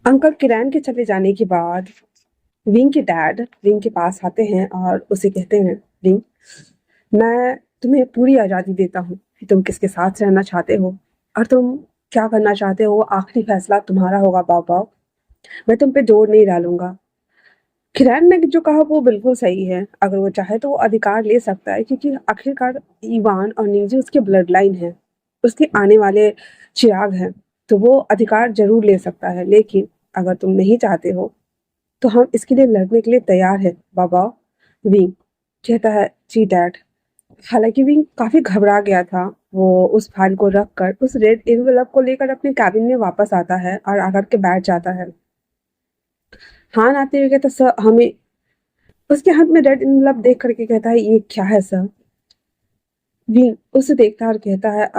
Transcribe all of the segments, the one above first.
Uncle किरण के चले जाने के बाद विंग के डैड विंग के पास आते हैं और उसे कहते हैं, विंग, मैं तुम्हें पूरी आज़ादी देता हूँ कि तुम किसके साथ रहना चाहते हो और तुम क्या करना चाहते हो, वो आखिरी फैसला तुम्हारा होगा पापा। मैं तुम पे जोर नहीं डालूंगा। किरण ने जो कहा वो बिल्कुल सही है। अगर वो चाहे तो वो अधिकार ले सकता है, क्योंकि आखिरकार इवान और निजी उसके ब्लड लाइन है, उसके आने वाले चिराग हैं। तो वो अधिकार जरूर ले सकता है, लेकिन अगर तुम नहीं चाहते हो तो हम इसके लिए लड़ने के लिए तैयार है बाबा। विंग कहता है, जी डैड। हालांकि विंग काफी घबरा गया था। वो उस फाइल को रख कर उस रेड एनवेलप को लेकर अपने कैबिन में वापस आता है और आकर के बैठ जाता है। हान आते हुए कहता, सर हमें। उसके हाथ में रेड एनवेलप देख करके कहता है, ये क्या है सर। विंग उसे देखता है और कहता है,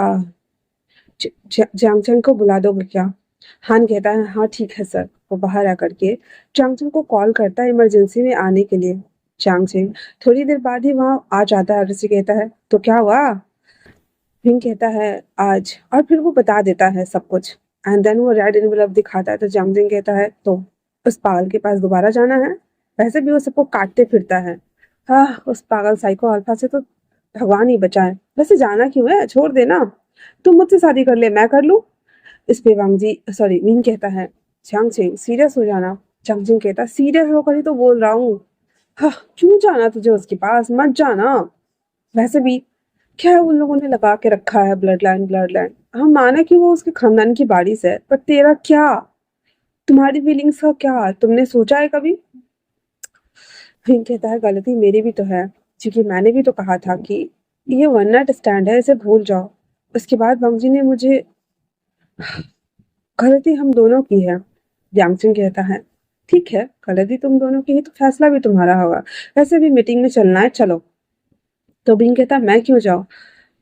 जांगचंग को बुला दोगे क्या। हान कहता है, हाँ ठीक है सर। वो बाहर आकर के चांगचंग को कॉल करता है इमरजेंसी में आने के लिए। चांगचंग थोड़ी देर बाद ही वहां आ जाता है और उसे कहता है, तो क्या हुआ। विंग कहता है, आज, और फिर वो बता देता है सब कुछ। एंड देन वो रेड एनवेलप दिखाता है तो चांगचंग कहता है, तो उस पागल के पास दोबारा जाना है। वैसे भी वो सबको काटते फिरता है। हाँ, उस पागल साइको अल्फा से तो भगवान ही बचाए। वैसे जाना क्यों है, छोड़ देना। तुम मुझसे शादी कर ले, मैं कर लूं। इस पे वांग जी सॉरी विंग कहता है, चांगचेंग सीरियस हो जाना। चांगचेंग कहता है, सीरियस होकर ही तो बोल रहा हूँ। हाँ, क्यों जाना तुझे उसके पास, मत जाना। वैसे भी क्या है, उन लोगों ने लगा के रखा है ब्लड लाइन ब्लड लाइन। हम माना कि वो उसके खानदान की बारिश है, पर तेरा क्या, तुम्हारी फीलिंग्स का क्या, तुमने सोचा है कभी। विंग कहता है, गलती मेरी भी तो है, क्योंकि मैंने भी तो कहा था कि ये वन नाइट स्टैंड है, इसे भूल जाओ। उसके बाद वांग जी ने मुझे, गलती हम दोनों की है। यांगचुन कहता है, ठीक है, गलती तुम दोनों की है तो फैसला भी तुम्हारा होगा। वैसे भी मीटिंग में चलना है, चलो। तो बिंग कहता है, मैं क्यों जाऊँ।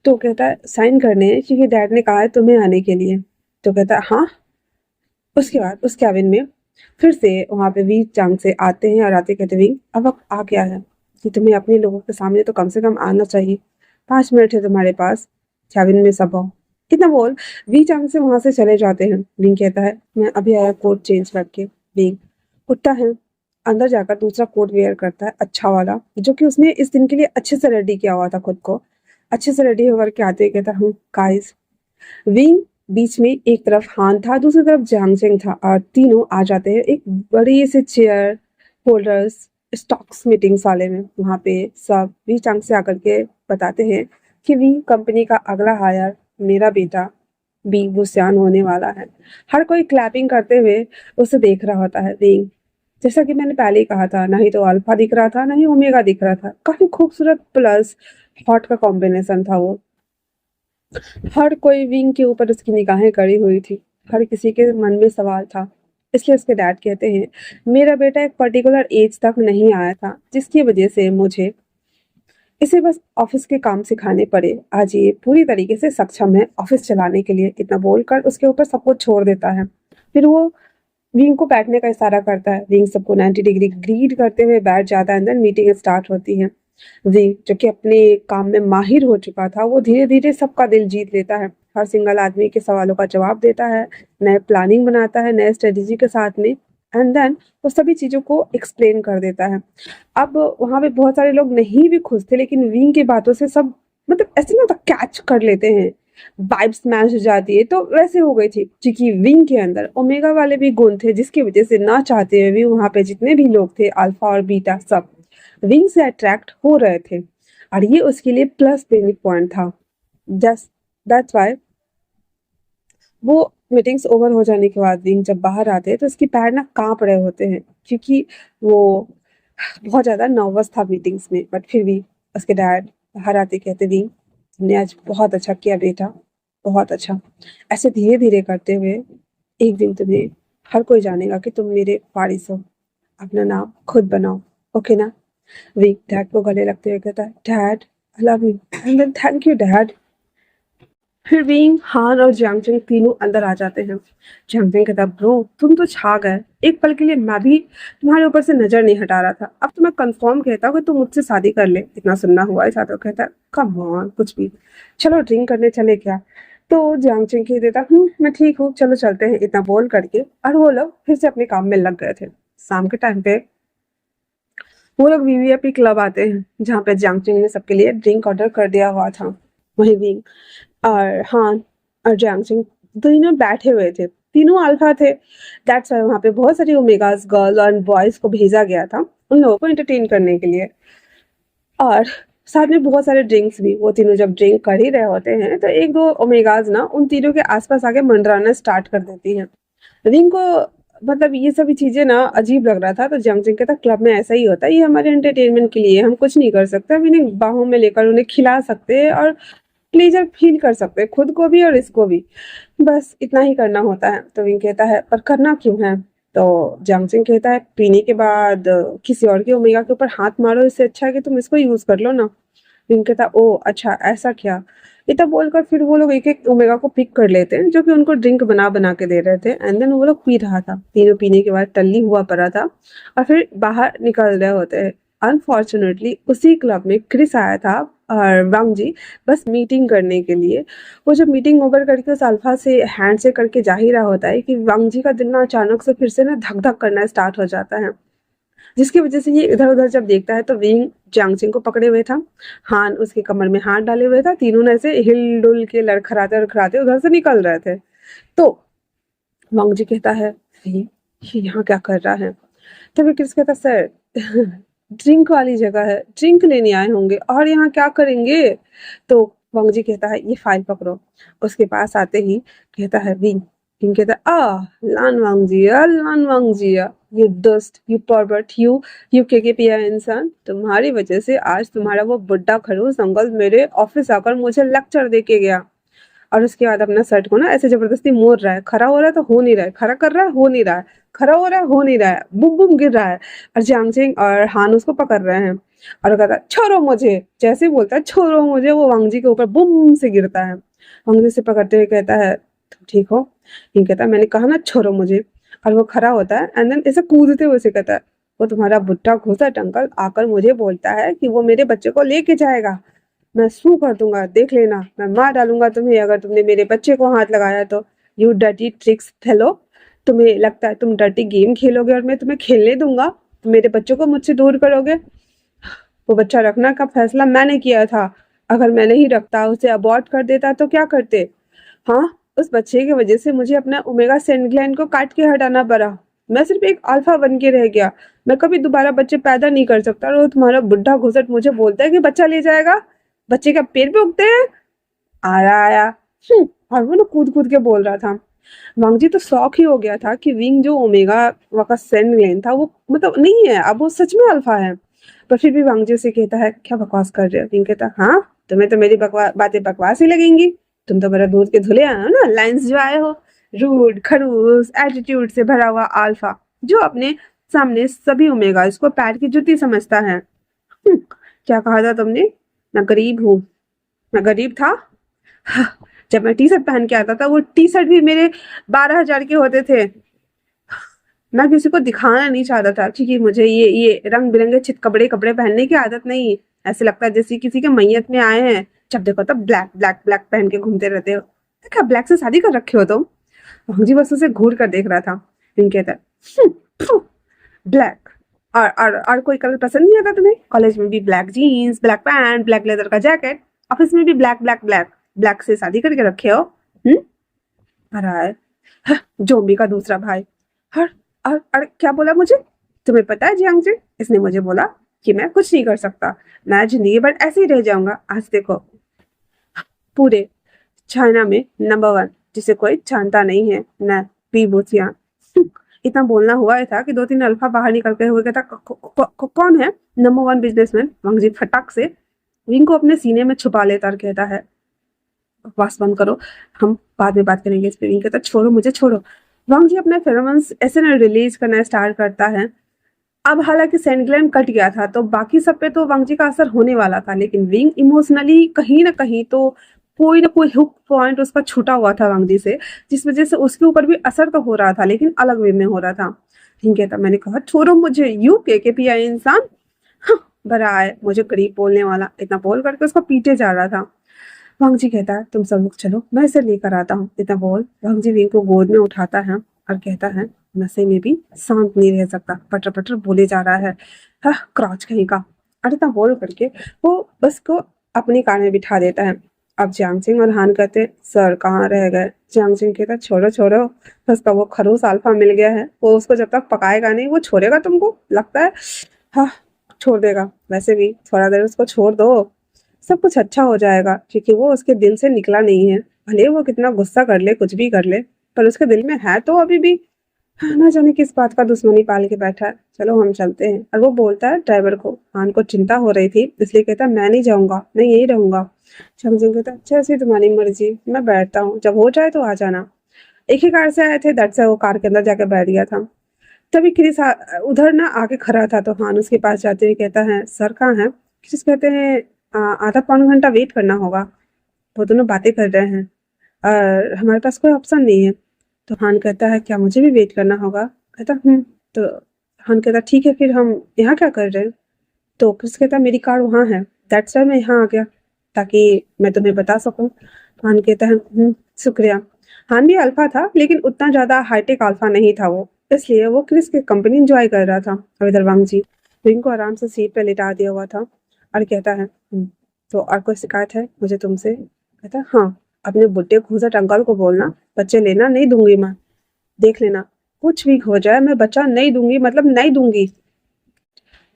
तो कहता है, साइन करने हैं, क्योंकि डैड ने कहा है तुम्हें आने के लिए। तो कहता है, हाँ। उसके बाद उस कैबिन में फिर से वहां पे वी चांग से आते हैं और आते कहते, विंग अब वक्त आ गया है कि तुम्हें अपने लोगों के सामने तो कम से कम आना चाहिए। 5 मिनट है तुम्हारे पास, कैबिन में सब आओ। इतना बोल वी चांग से वहां से चले जाते हैं। विंग कहता है, मैं अभी आया कोट चेंज करके। विंग उठता है, अंदर जाकर दूसरा कोट वेयर करता है, अच्छा वाला, जो कि उसने इस दिन के लिए अच्छे से रेडी किया हुआ था खुद को। अच्छे से रेडी होकर के आते ही कहता हूँ, गाइस। विंग बीच में एक तरफ हान था, दूसरी तरफ जांगचेंग था, और तीनों आ जाते हैं एक बड़ी सी चेयर होल्डर्स स्टॉक्स मीटिंग्स वाले में। वहां पे सब वी चांग से आकर के बताते हैं कि वी कंपनी का अगला हायर मेरा बेटा बी बुस्यान होने वाला है। हर कोई क्लैपिंग करते हुए उसे देख रहा होता है। विंग, जैसा कि मैंने पहले ही कहा था, ना ही तो अल्फा दिख रहा था, ना ही ओमेगा दिख रहा था। काफी खूबसूरत प्लस हॉट का कॉम्बिनेशन था वो। हर कोई विंग के ऊपर उसकी निगाहें गड़ी हुई थी। हर किसी के मन में सवाल था। इसलिए उसके डैड कहते हैं, मेरा बेटा एक पर्टिकुलर एज तक नहीं आया था, जिसकी वजह से मुझे इसे बस ऑफिस के काम सिखाने पड़े। आज ये पूरी तरीके से सक्षम है ऑफिस चलाने के लिए। इतना बोलकर उसके ऊपर सब कुछ छोड़ देता है। फिर वो विंग को बैठने का इशारा करता है। विंग सबको 90 डिग्री ग्रीड करते हुए बैठ जाता है। अंदर मीटिंग स्टार्ट होती है। विंग, जो कि अपने काम में माहिर हो चुका था, वो धीरे धीरे सबका दिल जीत लेता है। हर सिंगल आदमी के सवालों का जवाब देता है, नए प्लानिंग बनाता है, नए स्ट्रेटेजी के साथ में। एंड देन वो सभी चीजों को एक्सप्लेन कर देता है। अब वहां पे बहुत सारे लोग नहीं भी खुश थे, लेकिन विंग की बातों से सब, मतलब ऐसे ना, तो कैच कर लेते हैं। वाइब्स मैच हो जाती है, तो वैसे हो गई थी, क्योंकि विंग के अंदर ओमेगा वाले भी गुण थे, जिसकी वजह से ना चाहते हुए भी वहां पे जितने भी लोग थे, अल्फा और बीटा, सब विंग से अट्रैक्ट हो रहे थे। और ये उसके लिए प्लस बेनिक पॉइंट था। जस्ट दैट्स वाई वो मीटिंग्स ओवर हो जाने के बाद विंग जब बाहर आते हैं तो उसके पैर ना कांप रहे होते हैं, क्योंकि वो बहुत ज्यादा नर्वस था मीटिंग्स में। बट फिर भी उसके डैड बाहर आते कहते, विंग तुमने आज बहुत अच्छा किया बेटा, बहुत अच्छा। ऐसे धीरे धीरे करते हुए एक दिन तुम्हें हर कोई जानेगा कि तुम मेरे वारिस हो। अपना नाम खुद बनाओ, ओके ना। विक डैड को गले लगते हुए कहता है, dad I love you, and then thank you dad. फिर विंग, हान और जियांगचंग तीनों अंदर आ जाते हैं। जियांगचंग कहता है, ब्रो तुम तो छा गए। एक पल के लिए मैं भी तुम्हारे ऊपर से नजर नहीं हटा रहा था। अब तो मैं कंफर्म कहता हूँ कि तुम मुझसे शादी कर ले। इतना सुनना हुआ है साथ। कहता है, कम ऑन, कुछ भी, चलो ड्रिंक करने चले क्या। तो जियांगचिंग कह देता मैं ठीक हूँ, चलो चलते हैं, इतना बोल करके, और वो लोग फिर से अपने काम में लग गए थे। शाम के टाइम पे वो लोग वीवीआईपी क्लब आते हैं जहाँ पे जियांगचिंग ने सबके लिए ड्रिंक ऑर्डर कर दिया हुआ था। वही विंग और हान और जियांगचिंग दोनों बैठे हुए थे, तीनों अल्फा थे। दैट्स वाई वहाँ पे बहुत सारी ओमेगास गर्ल और बॉयज को भेजा गया था उन लोगों को एंटरटेन करने के लिए, और साथ में बहुत सारे ड्रिंक्स भी। वो तीनों जब ड्रिंक कर ही रहे होते हैं तो एक दो ओमेगाज ना उन तीनों के आसपास आके मंडराना स्टार्ट कर देती हैं। रिंग को मतलब ये सभी चीजें ना अजीब लग रहा था, तो जंगजिंग कहता क्लब में ऐसा ही होता है, ये हमारे एंटरटेनमेंट के लिए, हम कुछ नहीं कर सकते, हम इन्हें बाहों में लेकर उन्हें खिला सकते हैं और प्लेजर फील कर सकते हैं, खुद को भी और इसको भी, बस इतना ही करना होता है। तो विंग कहता है पर करना क्यों है? तो जंगजिंग कहता है पीने के बाद किसी और के ओमेगा के ऊपर हाथ मारो, इससे अच्छा है कि तुम इसको यूज कर लो ना। विंग कहता ओ अच्छा ऐसा क्या। इतना बोलकर फिर वो लोग एक एक ओमेगा को पिक कर लेते हैं जो कि उनको ड्रिंक बना बना के दे रहे थे, एंड देन वो लोग पी रहा था। तीनों पीने के बाद टल्ली हुआ पड़ा था और फिर बाहर निकल रहे होते हैं। अनफॉर्चुनेटली उसी क्लब में क्रिस आया था और वांग जी बस मीटिंग करने के लिए। वो जब मीटिंग ओवर करके उस अल्फा से हैंड से करके जा ही रहा होता है कि वांग जी का दिल ना अचानक से फिर से ना धक धक करना स्टार्ट हो जाता है, जिसकी वजह से ये इधर उधर जब देखता है तो विंग जियांगचिंग को पकड़े हुए था, हान उसके कमर में हाथ डाले हुए था, तीनों ने ऐसे हिल डुल के लड़खड़ाते लड़खड़ाते उधर से निकल रहे थे। तो वांग जी कहता है ये यहाँ क्या कर रहा है? तभी क्रिस कहता सर ड्रिंक वाली जगह है, ड्रिंक लेने आए होंगे और यहाँ क्या करेंगे? तो वांग जी कहता है ये फाइल पकड़ो। उसके पास आते ही कहता है विंग, विंग कहता है लान वांग जी लान वांग जी यू दुष्ट यू परवर्ट यू केकेपीआई इंसान, तुम्हारी वजह से आज तुम्हारा वो बुड्ढा खड़ूस अंकल मेरे ऑफिस आकर मुझे लेक्चर दे के गया। और उसके बाद अपना शर्ट को ना ऐसे जबरदस्ती मोड़ रहा है, खड़ा हो रहा है तो हो नहीं रहा है, खड़ा कर रहा है हो नहीं रहा है, खड़ा हो रहा है हो नहीं रहा है, बुम बुम गिर रहा है। और जियांगचिंग और हान उसको पकड़ रहे हैं और कहता है छोड़ो मुझे, जैसे ही बोलता है छोड़ो मुझे, वो वांग जी के ऊपर बुम से गिरता है। वांग जी से पकड़ते हुए कहता है तुम ठीक हो? ये कहता है मैंने कहा ना छोड़ो मुझे। और वो खड़ा होता है एंड देन ऐसे कूदते हुए से कहता है वो तुम्हारा बुढ़ा घुसट अंकल आकर मुझे बोलता है कि वो मेरे बच्चे को लेके जाएगा, मैं सू कर दूंगा, देख लेना, मैं मार डालूंगा तुम्हें अगर तुमने मेरे बच्चे को हाथ लगाया तो। यू डर्टी ट्रिक्स फेलो, तुम्हें लगता है तुम डर्टी गेम खेलोगे और मैं तुम्हें खेलने दूंगा? तुम मेरे बच्चों को मुझसे दूर करोगे? वो बच्चा रखना का फैसला मैंने किया था, अगर मैं नहीं रखता उसे अबॉर्ट कर देता तो क्या करते? हाँ, उस बच्चे की वजह से मुझे अपना ओमेगा सेंट ग्लैंड को काट के हटाना पड़ा, मैं सिर्फ एक अल्फा बन के रह गया, मैं कभी दोबारा बच्चे पैदा नहीं कर सकता। और वो तुम्हारा बुढ़ा घुसट मुझे बोलता है कि बच्चा ले जाएगा, बच्चे का पेड़ पे उगते हैं, आया। और वो ना कूद कूद के बोल रहा था। वांगजी तो शौक ही हो गया था कि विंग जो ओमेगा का सेंट ग्लैंड था वो मतलब नहीं है, अब वो सच में अल्फा है। पर फिर भी वांगजी उसे कहता है क्या बकवास कर रहे हो? विंग कहता हाँ, तुम्हें तो मेरी बातें बकवास ही लगेंगी, तुम तो मेरा दूध के धुले आए हो ना, लाइंस जो आए हो, रूड खड़ूस एटीट्यूड से भरा हुआ अल्फा जो अपने सामने सभी ओमेगा इसको पैर की जुती समझता है। क्या कहा था तुमने? मैं गरीब हूँ, मैं गरीब था। जब मैं टी शर्ट पहन के आता था वो टी शर्ट भी मेरे 12,000 के होते थे। मैं किसी को दिखाना नहीं चाहता था क्योंकि मुझे ये रंग बिरंगे चितकबरे कपड़े पहनने की आदत नहीं, ऐसे लगता है जैसे किसी के मैयत में आए हैं, जब देखो तो ब्लैक ब्लैक ब्लैक पहन के घूमते रहते हो। क्या ब्लैक से शादी कर रखे हो तुम? जी बस उसे घूर कर देख रहा था। फिर कहता है ब्लैक और कोई कलर पसंद नहीं आता तुम्हें? कॉलेज में भी black jeans black pant black leather का जैकेट, ऑफिस में भी ब्लैक ब्लैक ब्लैक ब्लैक से शादी करके रखे हो। भरा है जोम्बी का दूसरा भाई। हर और क्या बोला मुझे? तुम्हें पता है जियांगजी, इसने मुझे बोला कि मैं कुछ नहीं कर सकता, मैं जिंदगी भर ऐसे ही रह जाऊंगा। आज देखो पूरे चाइना में नंबर 1 जिसे कोई जानता नहीं है, मैं विभूतिया। इतना बोलना हुआ था कि 2-3 अल्फा बाहर निकल के हुए कहता कौन है नंबर 1 बिजनेसमैन? वांग जी फटाक से विंग को अपने सीने में छुपा लेता और कहता है बकवास बंद करो, हम बाद में बात करेंगे इस पे। विंग कहता छोड़ो मुझे छोड़ो। वांग जी अपने फेरोमोन्स ऐसे ना रिलीज करना स्टार्ट करता है। अब हालांकि सेंट ग्लैंड कट गया था तो बाकी सब पे तो वांग जी का असर होने वाला था, लेकिन विंग इमोशनली कहीं ना कहीं तो कोई ना कोई हुक पॉइंट उसका छूटा हुआ था वांग जी से, जिस वजह से उसके ऊपर भी असर तो हो रहा था लेकिन अलग वे में हो रहा था। ठीक है, तब मैंने कहा छोड़ो मुझे यू केकेपीआई इंसान, हाँ, बड़ा है मुझे गरीब बोलने वाला, इतना बोल करके उसको पीटे जा रहा था। वांग जी कहता है तुम सब लोग चलो, मैं इसे लेकर आता हूँ। इतना बोल वांग जी विंग को गोद में उठाता है और कहता है नशे में भी शांत नहीं रह सकता, पटर पटर बोले जा रहा है, हाँ क्रॉच कहीं का। और इतना बोल करके वो उसको अपनी कार में बिठा देता है। अब जियांग सिंह और हान कहते सर कहाँ रह गए। जियांग सिंह कहता छोड़ो छोड़ो, उसका वो खरूस अल्फा मिल गया है, वो उसको जब तक पकाएगा नहीं वो छोड़ेगा तुमको लगता है। हाँ छोड़ देगा, वैसे भी थोड़ा देर उसको छोड़ दो, सब कुछ अच्छा हो जाएगा, क्योंकि वो उसके दिल से निकला नहीं है। भले वो कितना गुस्सा कर ले कुछ भी कर ले, पर उसके दिल में है तो अभी भी। हाँ, ना जाने किस बात का दुश्मनी पाल के बैठा है। चलो हम चलते हैं। और वो बोलता है ड्राइवर को, हान को चिंता हो रही थी इसलिए कहता मैं नहीं जाऊंगा, मैं यही रहूंगा। शमसिंग कहता अच्छा ऐसी तुम्हारी मर्जी, मैं बैठता हूँ, जब हो जाए तो आ जाना। एक ही कार से आए थे, दट से वो कार के अंदर जाके बैठ गया था। तभी क्रिस उधर ना आके खड़ा था, तो हान उसके पास जाते हुए कहता है सर कहाँ है। क्रिस कहते हैं आधा पौन घंटा वेट करना होगा, वो दोनों बातें कर रहे हैं और हमारे पास कोई ऑप्शन नहीं है। तो हान कहता है क्या मुझे भी वेट करना होगा। कहता तो हान कहता ठीक है फिर हम यहाँ क्या कर रहे हैं। तो क्रिस कहता मेरी कार वहाँ है, दैट्स वाई मैं यहाँ आ गया ताकि मैं तुम्हें बता सकूं। हान कहता है शुक्रिया। हान भी अल्फा था लेकिन उतना ज्यादा हाईटेक अल्फा नहीं था वो, इसलिए वो क्रिस की कंपनी एंजॉय कर रहा था। और इधर वांग जी विंग को आराम से सीट पे लिटा दिया हुआ था और कहता है तो और कोई शिकायत है मुझे तुमसे। कहता हाँ, अपने बुड्ढे घूसट अंकल को बोलना बच्चे लेना नहीं दूंगी मैं, देख लेना कुछ भी हो जाए मैं बच्चा नहीं दूंगी, मतलब नहीं दूंगी।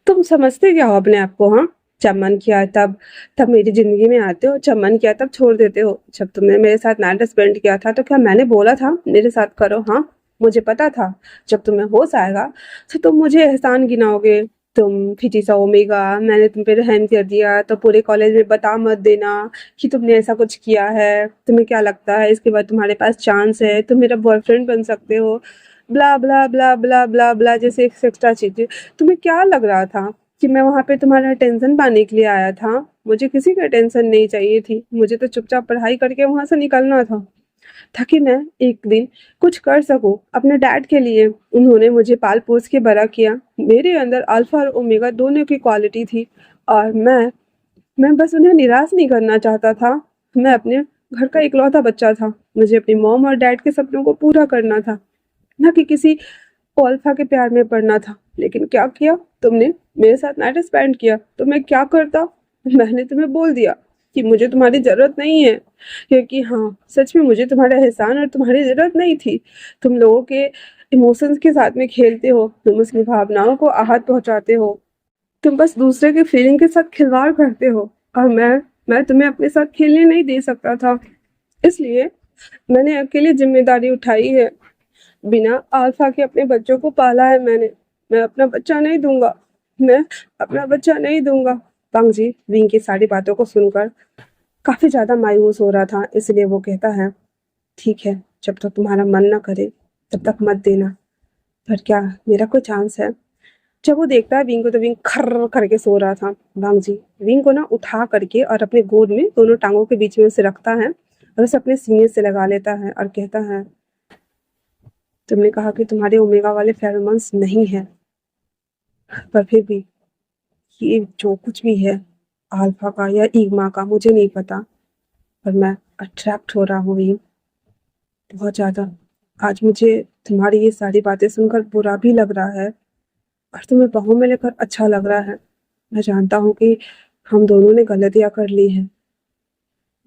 तुम समझते क्या हो अपने आप को, हाँ? जब मन किया तब तब मेरी जिंदगी में आते हो, जब मन किया तब छोड़ देते हो। जब तुमने मेरे साथ नाइट स्पेंड किया था तो क्या मैंने बोला था मेरे साथ करो, हाँ? मुझे पता था जब तुम्हें होश आएगा तो तुम मुझे एहसान गिनाओगे। तुम फिटिसा ओमेगा, मैंने तुम पे रहम कर दिया तो पूरे कॉलेज में बता मत देना कि तुमने ऐसा कुछ किया है। तुम्हें क्या लगता है इसके बाद तुम्हारे पास चांस है, तुम मेरा बॉयफ्रेंड बन सकते हो, ब्ला ब्ला ब्ला ब्ला ब्ला ब्ला जैसे एक्स्ट्रा चीजें। तुम्हें क्या लग रहा था कि मैं वहाँ पे तुम्हारा टेंशन पाने के लिए आया था? मुझे किसी का टेंशन नहीं चाहिए थी, मुझे तो चुपचाप पढ़ाई करके वहाँ से निकलना था ताकि मैं एक दिन कुछ कर सकूं अपने डैड के लिए। उन्होंने मुझे पाल पोस के बड़ा किया, मेरे अंदर अल्फा और ओमेगा दोनों की क्वालिटी थी और मैं बस उन्हें निराश नहीं करना चाहता था। मैं अपने घर का इकलौता बच्चा था, मुझे अपनी मॉम और डैड के सपनों को पूरा करना था, ना कि किसी अल्फा के प्यार में पड़ना था। लेकिन क्या किया तुमने, मेरे साथ नाइट स्पेंड किया तो मैं क्या करता। मैंने तुम्हें बोल दिया कि मुझे तुम्हारी जरूरत नहीं है, क्योंकि हाँ सच में मुझे तुम्हारा एहसान और तुम्हारी जरूरत नहीं थी। तुम लोगों के इमोशंस के साथ में खेलते हो, तुम उसकी भावनाओं को आहत पहुंचाते हो, तुम बस दूसरे के फीलिंग के साथ खिलवाड़ करते हो। और मैं तुम्हें अपने साथ खेलने नहीं दे सकता था, इसलिए मैंने अकेले जिम्मेदारी उठाई है। बिना अल्फा के अपने बच्चों को पाला है मैंने, मैं अपना बच्चा नहीं दूंगा, मैं अपना बच्चा नहीं दूंगा। पंग जी विंग की सारी बातों को सुनकर काफी ज्यादा मायूस हो रहा था, इसलिए वो कहता है ठीक है जब तक तुम्हारा मन ना करे तब तक मत देना, पर क्या मेरा कोई चांस है। जब वो देखता है विंग को तो विंग खर्र करके सो रहा था। वांग जी विंग को ना उठा करके और अपने गोद में दोनों टांगों के बीच में उसे रखता है और उसे अपने सीने से लगा लेता है और कहता है तुमने कहा कि तुम्हारे ओमेगा वाले फेरोमोन्स नहीं है, पर फिर भी ये जो कुछ भी है अल्फा का या ईगमा का मुझे नहीं पता, पर मैं अट्रैक्ट हो रहा हूँ ये बहुत ज्यादा। आज मुझे तुम्हारी ये सारी बातें सुनकर बुरा भी लग रहा है और तुम्हें बाहों में लेकर अच्छा लग रहा है। मैं जानता हूँ कि हम दोनों ने गलतियां कर ली हैं,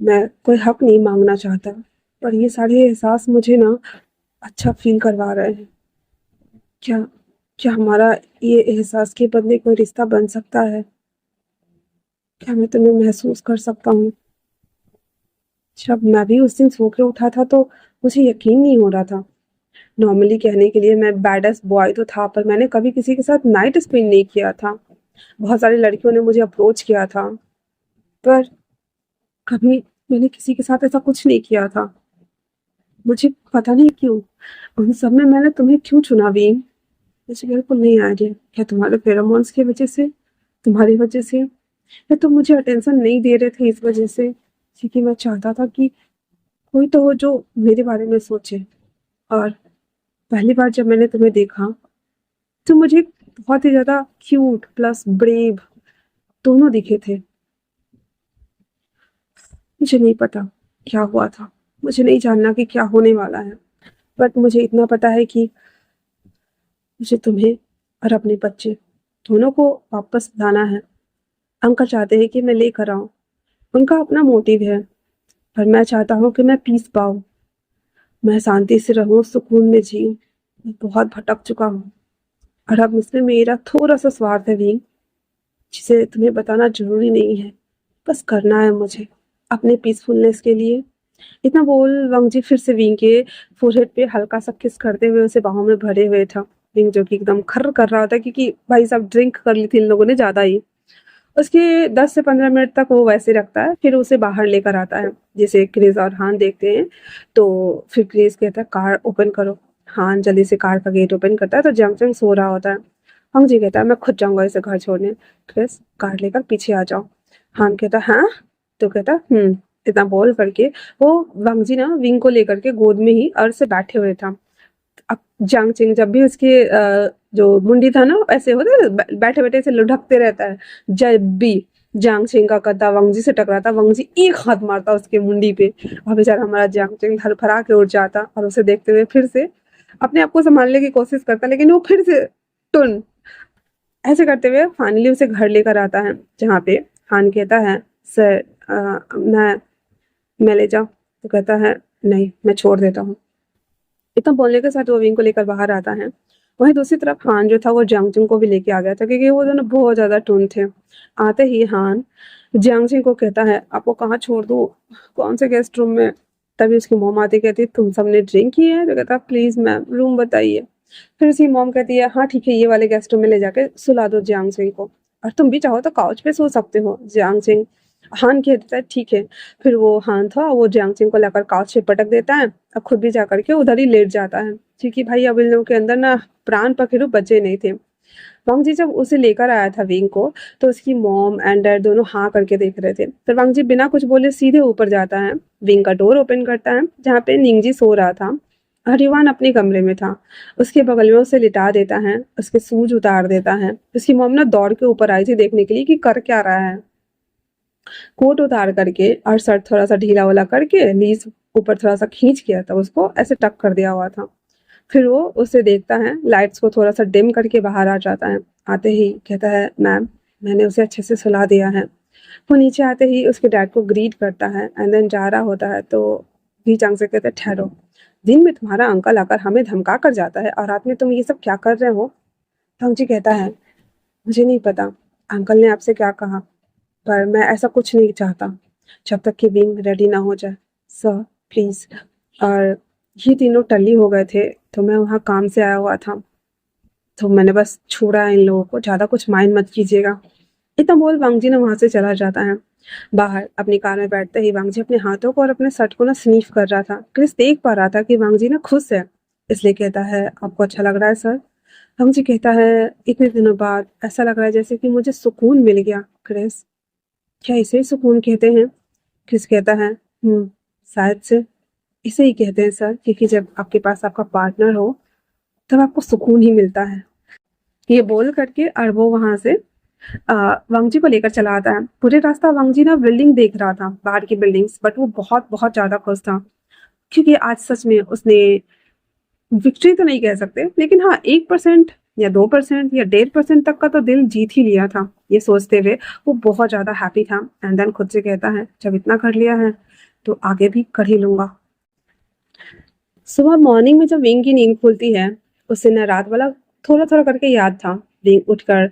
मैं कोई हक नहीं मांगना चाहता, पर ये सारे एहसास मुझे ना अच्छा फील करवा रहे हैं। क्या क्या हमारा ये एहसास के बदले कोई रिश्ता बन सकता है? क्या मैं तुम्हें महसूस कर सकता हूँ? जब मैं भी उस दिन सो के उठा था तो मुझे यकीन नहीं हो रहा था। नॉर्मली कहने के लिए मैं बैडेस्ट बॉय तो था, पर मैंने कभी किसी के साथ नाइट स्पेंड नहीं किया था। बहुत सारी लड़कियों ने मुझे अप्रोच किया था, पर कभी मैंने किसी के साथ ऐसा कुछ नहीं किया था। मुझे पता नहीं क्यों उन सब में मैंने तुम्हें क्यों चुना वीन, मुझे बिल्कुल नहीं आइडिया। क्या तुम्हारे फेरोमोन्स की वजह से, तुम्हारी वजह से, या तुम मुझे अटेंशन नहीं दे रहे थे इस वजह से, क्योंकि मैं चाहता था कि कोई तो हो जो मेरे बारे में सोचे। और पहली बार जब मैंने तुम्हें देखा तो मुझे बहुत ही ज्यादा क्यूट प्लस ब्रेव दोनों दिखे थे। मुझे नहीं पता क्या हुआ था, मुझे नहीं जानना कि क्या होने वाला है, बट मुझे इतना पता है कि मुझे तुम्हें और अपने बच्चे दोनों को वापस लाना है। अंकल चाहते हैं कि मैं लेकर आऊँ, उनका अपना मोटिव है, पर मैं चाहता हूँ कि मैं पीस पाऊँ, मैं शांति से रहूँ, सुकून में जीऊँ। मैं बहुत भटक चुका हूँ और अब इसमें मेरा थोड़ा-सा स्वार्थ है भी, जिसे तुम्हें बताना ज़रूरी नहीं है, बस करना है मुझे, अपने पीसफुलनेस के लिए। इतना बोल वंग जी फिर से विंग के फोरहेड पे हल्का-सा किस करते हुए उसे बाहों में भरे हुए था। विंग जो कि एकदम खर्र कर रहा था क्योंकि भाई साहब ड्रिंक कर ली थी इन लोगों ने ज़्यादा ही। उसके 10 से 15 मिनट तक वो वैसे रखता है, फिर उसे बाहर लेकर आता है। जैसे क्रिस और हान देखते हैं, तो फिर क्रिस कहता है कार ओपन करो। हान जल्दी से कार का गेट ओपन करता है तो जंग-चंग सो रहा होता है। हंग जी कहता है मैं खुद जाऊँगा इसे घर छोड़ने। क्रिस कार लेकर पीछे आ जाओ। हान कहता है हाँ? तो कहता इतना बोल करके वो वंग जी ना विंग को लेकर के गोद में ही अर्श से बैठे हुए था। अब जांग चिंग जब भी उसके जो मुंडी था ना ऐसे होता है ना, बैठे बैठे ऐसे लुढ़कते रहता है। जब भी जांग चिंग का कद्दा वंगजी से टकराता वंगजी एक हाथ मारता उसके मुंडी पे और बेचारा हमारा जांग चिंग धड़फड़ा के उठ जाता और उसे देखते हुए फिर से अपने आप को संभालने की कोशिश करता, लेकिन वो फिर से टुन ऐसे करते हुए फाइनली उसे घर लेकर आता है, जहाँ पे हान कहता है सर मैं ले जाऊं, तो कहता है नहीं मैं छोड़ देता हूँ। इतना बोलने के साथ वो विंग को लेकर बाहर आता है। वहीं दूसरी तरफ हान जो था वो जियांगजिंग को भी लेके आ गया था क्योंकि वो दोनों बहुत ज्यादा टून थे। आते ही हान जियांगजिंग को कहता है आपको कहाँ छोड़ दूँ, कौन से गेस्ट रूम में। तभी उसकी मोम आती कहती तुम सबने ड्रिंक की है, तो कहता प्लीज मैम रूम बताइए। फिर उसकी मोम कहती है हाँ ठीक है ये वाले गेस्ट रूम में ले जाके सुला दो जियांगजिंग को, और तुम भी चाहो तो काउच पे सो सकते हो। जियांगजिंग हान कहता है ठीक है। फिर वो हान था वो जियांगजिंग को लेकर काउच पे पटक देता है और खुद भी जाकर के उधर ही लेट जाता है क्योंकि भाई अब इन लोगों के अंदर ना प्राण पखेरु बचे नहीं थे। वांग जी जब उसे लेकर आया था विंग को तो उसकी मॉम एंड डैड दोनों हाँ करके देख रहे थे। तो वांग जी बिना कुछ बोले सीधे ऊपर जाता है, विंग का डोर ओपन करता है जहाँ पे निंगजी सो रहा था। हरिवान अपने कमरे में था, उसके बगल में उसे लिटा देता है, उसके शूज उतार देता है। उसकी मॉम ना दौड़ के ऊपर आई थी देखने के लिए कि कर क्या रहा है। कोट उतार करके और शर्ट थोड़ा सा ढीला वाला करके नीज ऊपर थोड़ा सा खींच किया था, उसको ऐसे टक कर दिया हुआ था। फिर वो उसे देखता है, लाइट्स को थोड़ा सा डिम करके बाहर आ जाता है। आते ही कहता है मैम मैंने उसे अच्छे से सुला दिया है। वो नीचे आते ही उसके डैड को ग्रीट करता है एंड देन जा रहा होता है तो भी चांग से कहते ठहरो, दिन में तुम्हारा अंकल आकर हमें धमका कर जाता है और रात में तुम ये सब क्या कर रहे हो। जी कहता है मुझे नहीं पता अंकल ने आपसे क्या कहा, पर मैं ऐसा कुछ नहीं चाहता जब तक कि विंग रेडी ना हो जाए। Sir please. और ये तीनों टल्ली हो गए थे तो मैं वहाँ काम से आया हुआ था तो मैंने बस छोड़ा इन लोगों को, ज्यादा कुछ माइंड मत कीजिएगा। इतना बोल वांगजी ने वहां से चला जाता है। बाहर अपनी कार में बैठते ही वांगजी अपने हाथों को और अपने शर्ट को ना स्नीफ कर रहा था। क्रिस देख पा रहा था कि वांगजी ना खुश है, इसलिए कहता है आपको अच्छा लग रहा है सर। वांगजी कहता है इतने दिनों बाद ऐसा लग रहा है जैसे कि मुझे सुकून मिल गया। क्रिस क्या इसे ही सुकून कहते हैं। क्रिस कहता है शायद से इसे ही कहते हैं सर, क्योंकि जब आपके पास आपका पार्टनर हो तब आपको सुकून ही मिलता है। ये बोल करके और वो वहां से वांगजी को लेकर चला आता है। पूरे रास्ता वांगजी ना बिल्डिंग देख रहा था, बाहर की बिल्डिंग्स, बट वो बहुत बहुत ज्यादा खुश था क्योंकि आज सच में उसने विक्ट्री तो नहीं कह सकते लेकिन हाँ 1% या 2% या 1.5% तक का तो दिल जीत ही लिया था। ये सोचते हुए वो बहुत ज्यादा हैप्पी था एंड देन खुद से कहता है जब इतना कर लिया है तो आगे भी कर ही लूंगा। सुबह मॉर्निंग में जब विंग की नींद खुलती है उसे न रात वाला थोड़ा थोड़ा करके याद था। विंग उठकर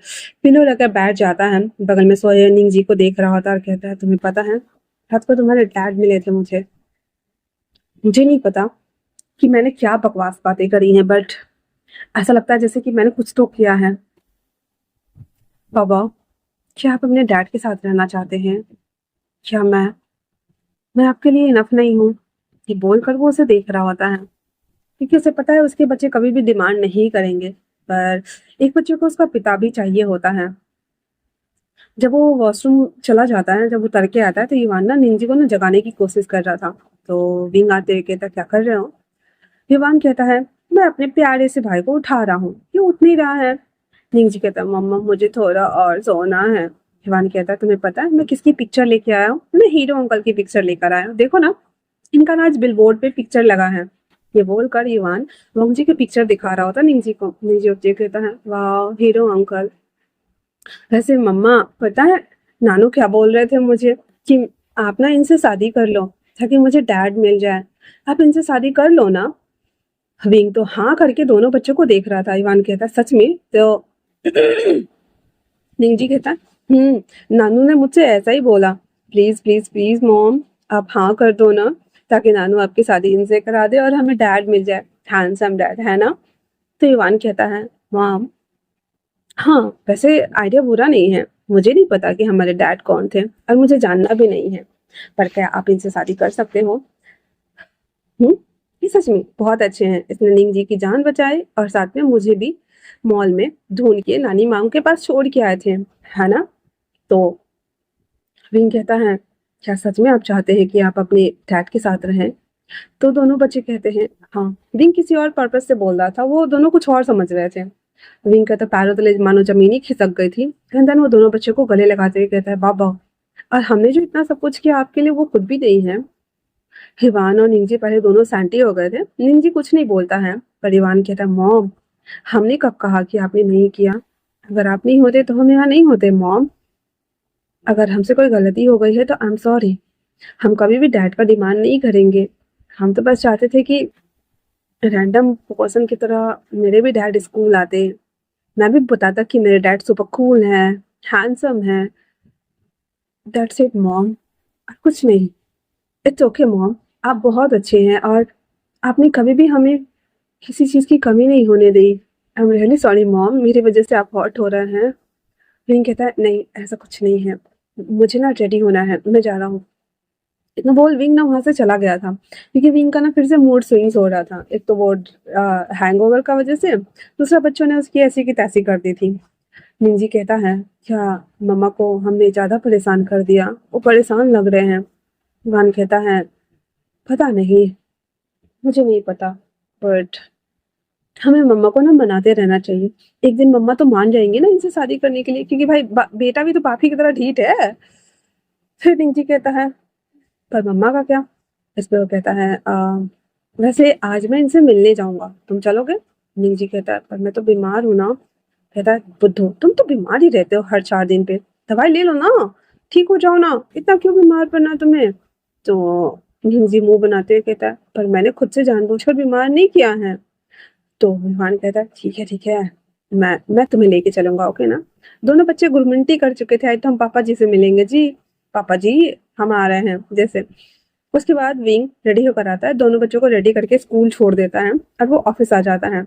पिलो लेकर बैठ जाता है, बगल में सोए निंग जी को देख रहा होता है और कहता है तुम्हें पता है रात को तुम्हारे डैड मिले थे मुझे। मुझे नहीं पता कि मैंने क्या बकवास बातें करी हैं, बट ऐसा लगता है जैसे कि मैंने कुछ तो किया है। बाबा क्या आप अपने डैड के साथ रहना चाहते हैं? क्या मैं आपके लिए इनफ नहीं हूँ? ये बोलकर वो उसे देख रहा होता है क्योंकि उसे पता है उसके बच्चे कभी भी डिमांड नहीं करेंगे, पर एक बच्चे को उसका पिता भी चाहिए होता है। जब वो वॉशरूम चला जाता है, जब वो उतर के आता है तो युवान ना निंजी को ना जगाने की कोशिश कर रहा था। तो विंग आते हुए कहता क्या कर रहे हो। युवान कहता है मैं अपने प्यारे से भाई को उठा रहा हूँ, ये उठ नहीं रहा है। निंजी कहता है मम्मा मुझे थोड़ा और सोना है। हिवान कहता है तुम्हें पता है मैं किसकी पिक्चर लेके आया हूँ? मैं हीरो अंकल की पिक्चर लेकर आया हूँ, देखो ना इनका ना आज बिलबोर्ड पे पिक्चर लगा है। ये बोलकर युवान वंगजी की पिक्चर दिखा रहा होता निंगजी को। निंगजी उसे कहता है वाह हीरो अंकल। वैसे मम्मा पता है नानू क्या बोल रहे थे मुझे कि आप ना इनसे शादी कर लो ताकि मुझे डैड मिल जाए, आप इनसे शादी कर लो ना। विंग तो हाँ करके दोनों बच्चों को देख रहा था। युवान कहता सच में? तो निंगजी कहता नानू ने मुझसे ऐसा ही बोला, प्लीज प्लीज प्लीज मॉम आप हाँ कर दो ना ताकि नानू आपकी शादी इनसे करा दे और हमें डैड मिल जाए, हैंडसम डैड, है ना? तो युवान कहता है मॉम हाँ वैसे आइडिया बुरा नहीं है, मुझे नहीं पता कि हमारे डैड कौन थे और मुझे जानना भी नहीं है, पर क्या आप इनसे शादी कर सकते हो? ये सच में बहुत अच्छे हैं, इसने नींग जी की जान बचाई और साथ में मुझे भी मॉल में ढूंढ के नानी माम के पास छोड़ के आए थे, है ना? तो विंग कहता है क्या सच में आप चाहते हैं कि आप अपने डैड के साथ रहें? तो दोनों बच्चे कहते हैं हाँ। विंग किसी और पर्पस से बोल रहा था, वो दोनों कुछ और समझ रहे थे। विंग कहता पैरों तले मानो जमीन ही खिसक गई थी। देन वो दोनों बच्चे को गले लगाते हुए कहता है बाबा और हमने जो इतना सब कुछ किया आपके लिए वो खुद भी नहीं है। हिवान और निंजी पहले दोनों सैंटी हो गए थे। निंजी कुछ नहीं बोलता है पर हिवान कहता है मॉम हमने कब कहा कि आपने नहीं किया? अगर आप नहीं होते तो हम यहाँ नहीं होते मॉम। अगर हमसे कोई गलती हो गई है तो आई एम सॉरी, हम कभी भी डैड का डिमांड नहीं करेंगे। हम तो बस चाहते थे कि रैंडम पर्सन की तरह मेरे भी डैड स्कूल आते, मैं भी बताता कि मेरे डैड सुपर कूल है, हैंडसम है। दैट्स इट मॉम, कुछ नहीं। इट्स ओके मॉम, आप बहुत अच्छे हैं और आपने कभी भी हमें किसी चीज़ की कमी नहीं होने दी। I am really sorry mom, मेरी वजह से आप हर्ट हो रहे हैं। विंग कहता है नहीं ऐसा कुछ नहीं है, मुझे ना रेडी होना है, मैं जा रहा हूँ। इतना बोल विंग ना वहां से चला गया था क्योंकि विंग का ना फिर से मूड स्विंग्स हो रहा था। एक तो वो हैंगओवर का वजह से, दूसरा बच्चों ने उसकी ऐसी की तैसी कर दी थी। मिंजी कहता है क्या मम्मा को हमने ज्यादा परेशान कर दिया, वो परेशान लग रहे हैं। वान कहता है पता नहीं, मुझे नहीं पता, बट हमें मम्मा को ना मनाते रहना चाहिए। एक दिन मम्मा तो मान जाएंगे ना इनसे शादी करने के लिए, क्योंकि भाई बेटा भी तो पापी की तरह ढीठ है। फिर निंजी कहता है पर मम्मा का क्या? इस पे वो कहता है वैसे आज मैं इनसे मिलने जाऊंगा, तुम चलोगे? निंजी कहता है पर मैं तो बीमार हूं ना। कहता है बुद्धू तुम तो बीमार ही रहते हो हर 4 दिन पे, दवाई ले लो ना, ठीक हो जाओ ना, इतना क्यों बीमार पड़ना तुम्हें? तो निंजी मुंह बनाते हुए कहता है पर मैंने खुद से जानबूझकर बीमार नहीं किया है। तो विमान कहता है ठीक है, मैं तुम्हें लेके चलूंगा, ओके ना? दोनों बच्चे गुरमिनटी कर चुके थे, आज तो हम पापा जी से मिलेंगे जी, पापा जी हम आ रहे हैं जैसे। उसके बाद विंग रेडी होकर आता है, दोनों बच्चों को रेडी करके स्कूल छोड़ देता है और वो ऑफिस आ जाता है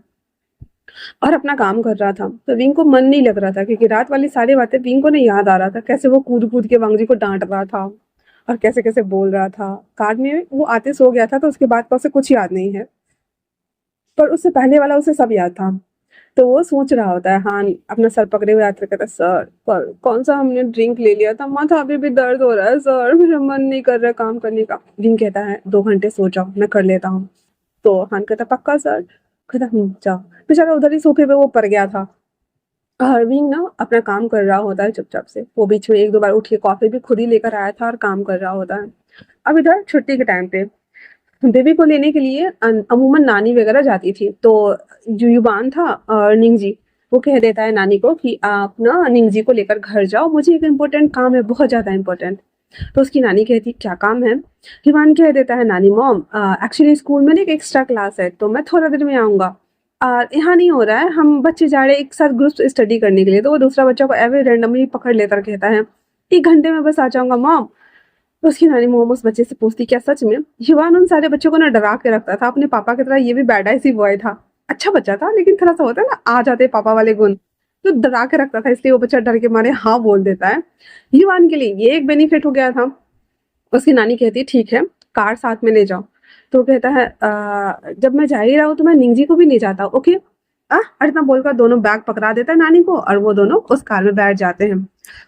और अपना काम कर रहा था। तो विंग को मन नहीं लग रहा था क्योंकि रात वाली सारी बातें विंग को नहीं याद आ रहा था, कैसे वो कूद कूद के वांगजी को डांट रहा था और कैसे कैसे बोल रहा था। कार में वो आते सो गया था तो उसके बाद का उसे कुछ याद नहीं है, पर उससे पहले वाला उसे सब याद था। तो वो सोच रहा होता है, हाँ अपना सर पकड़े हुए यात्रा कहता है सर पर कौन सा हमने ड्रिंक ले लिया था, माथा अभी भी दर्द हो रहा है सर, मेरा मन नहीं कर रहा काम करने का। विंग कहता है 2 घंटे सो जाओ, मैं कर लेता हूँ। तो हान कहता पक्का सर? कहता जाओ। बेचारा उधर ही सोफे पे वो पड़ गया था और विंग ना अपना काम कर रहा होता है चुपचाप से। वो बीच में 1-2 बार उठ के कॉफी भी खुद ही लेकर आया था और काम कर रहा होता है। अब इधर छुट्टी के टाइम पे बेबी को लेने के लिए अमूमन नानी वगैरह जाती थी। तो जो युवान था और निंगजी, वो कह देता है नानी को कि आप ना निंगजी को लेकर घर जाओ, मुझे एक इम्पोर्टेंट काम है, बहुत ज्यादा इम्पोर्टेंट। तो उसकी नानी कहती क्या काम है? युवान कह देता है नानी मॉम एक्चुअली स्कूल में ना एक एक्स्ट्रा क्लास है तो मैं थोड़ा देर में आऊंगा। यहाँ नहीं हो रहा है, हम बच्चे जा रहे हैं एक साथ ग्रुप स्टडी करने के लिए। तो वो दूसरा बच्चा को एवरी रेंडमली पकड़ लेकर कहता है 1 घंटे में बस आ जाऊंगा मॉम। तो उसकी नानी मोम उस बच्चे से पूछती क्या सच में? युवान उन सारे बच्चों को ना डरा के रखता था अपने पापा की तरह, ये भी बैड ऐसी बॉय था, अच्छा बच्चा था लेकिन थोड़ा सा होता है ना आ जाते पापा वाले गुण, तो डरा के रखता था, इसलिए वो बच्चा डर के मारे हाँ बोल देता है। युवान के लिए ये एक बेनिफिट हो गया था। उसकी नानी कहती है ठीक है कार साथ में ले जाओ। तो कहता है जब मैं जा ही रहा हूँ तो मैं निंगजी को भी ले जाता हूँ, ओके? और इतना बोलकर दोनों बैग पकड़ा देता है नानी को और वो दोनों उस कार में बैठ जाते हैं।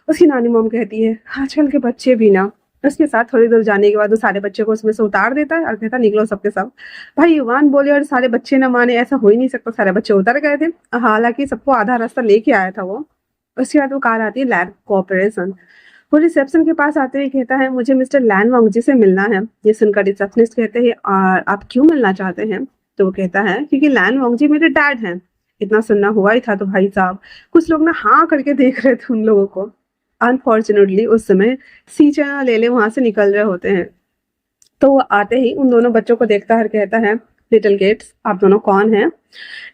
उसकी नानी मोम कहती है आजकल के बच्चे भी ना। उसके साथ थोड़ी दूर जाने के बाद वो सारे बच्चे को उसमें से उतार देता है और कहता निकलो सबके सब। भाई युवान बोले और सारे बच्चे ना माने, ऐसा हो ही नहीं सकता, सारे बच्चे उतर गए थे, हालांकि सबको आधा रास्ता लेके आया था वो। उसके बाद वो कार आती है लैंड कॉर्पोरेशन। वो रिसेप्शन के पास आते हुए कहता है मुझे मिस्टर लैन वांगजी से मिलना है। ये सुनकर रिसेप्शनिस्ट कहते हैं और आप क्यों मिलना चाहते हैं? तो वो कहता है क्योंकि लैन वांगजी मेरे डैड हैं। इतना सुनना हुआ ही था तो भाई साहब कुछ लोग ना हाँ करके देख रहे थे उन लोगों को। अनफॉर्चुनेटली उस समय सीचन और लेले वहां से निकल रहे होते हैं। तो वो आते ही उन दोनों बच्चों को देखता है और कहता है लिटिल गेट्स आप दोनों कौन हैं?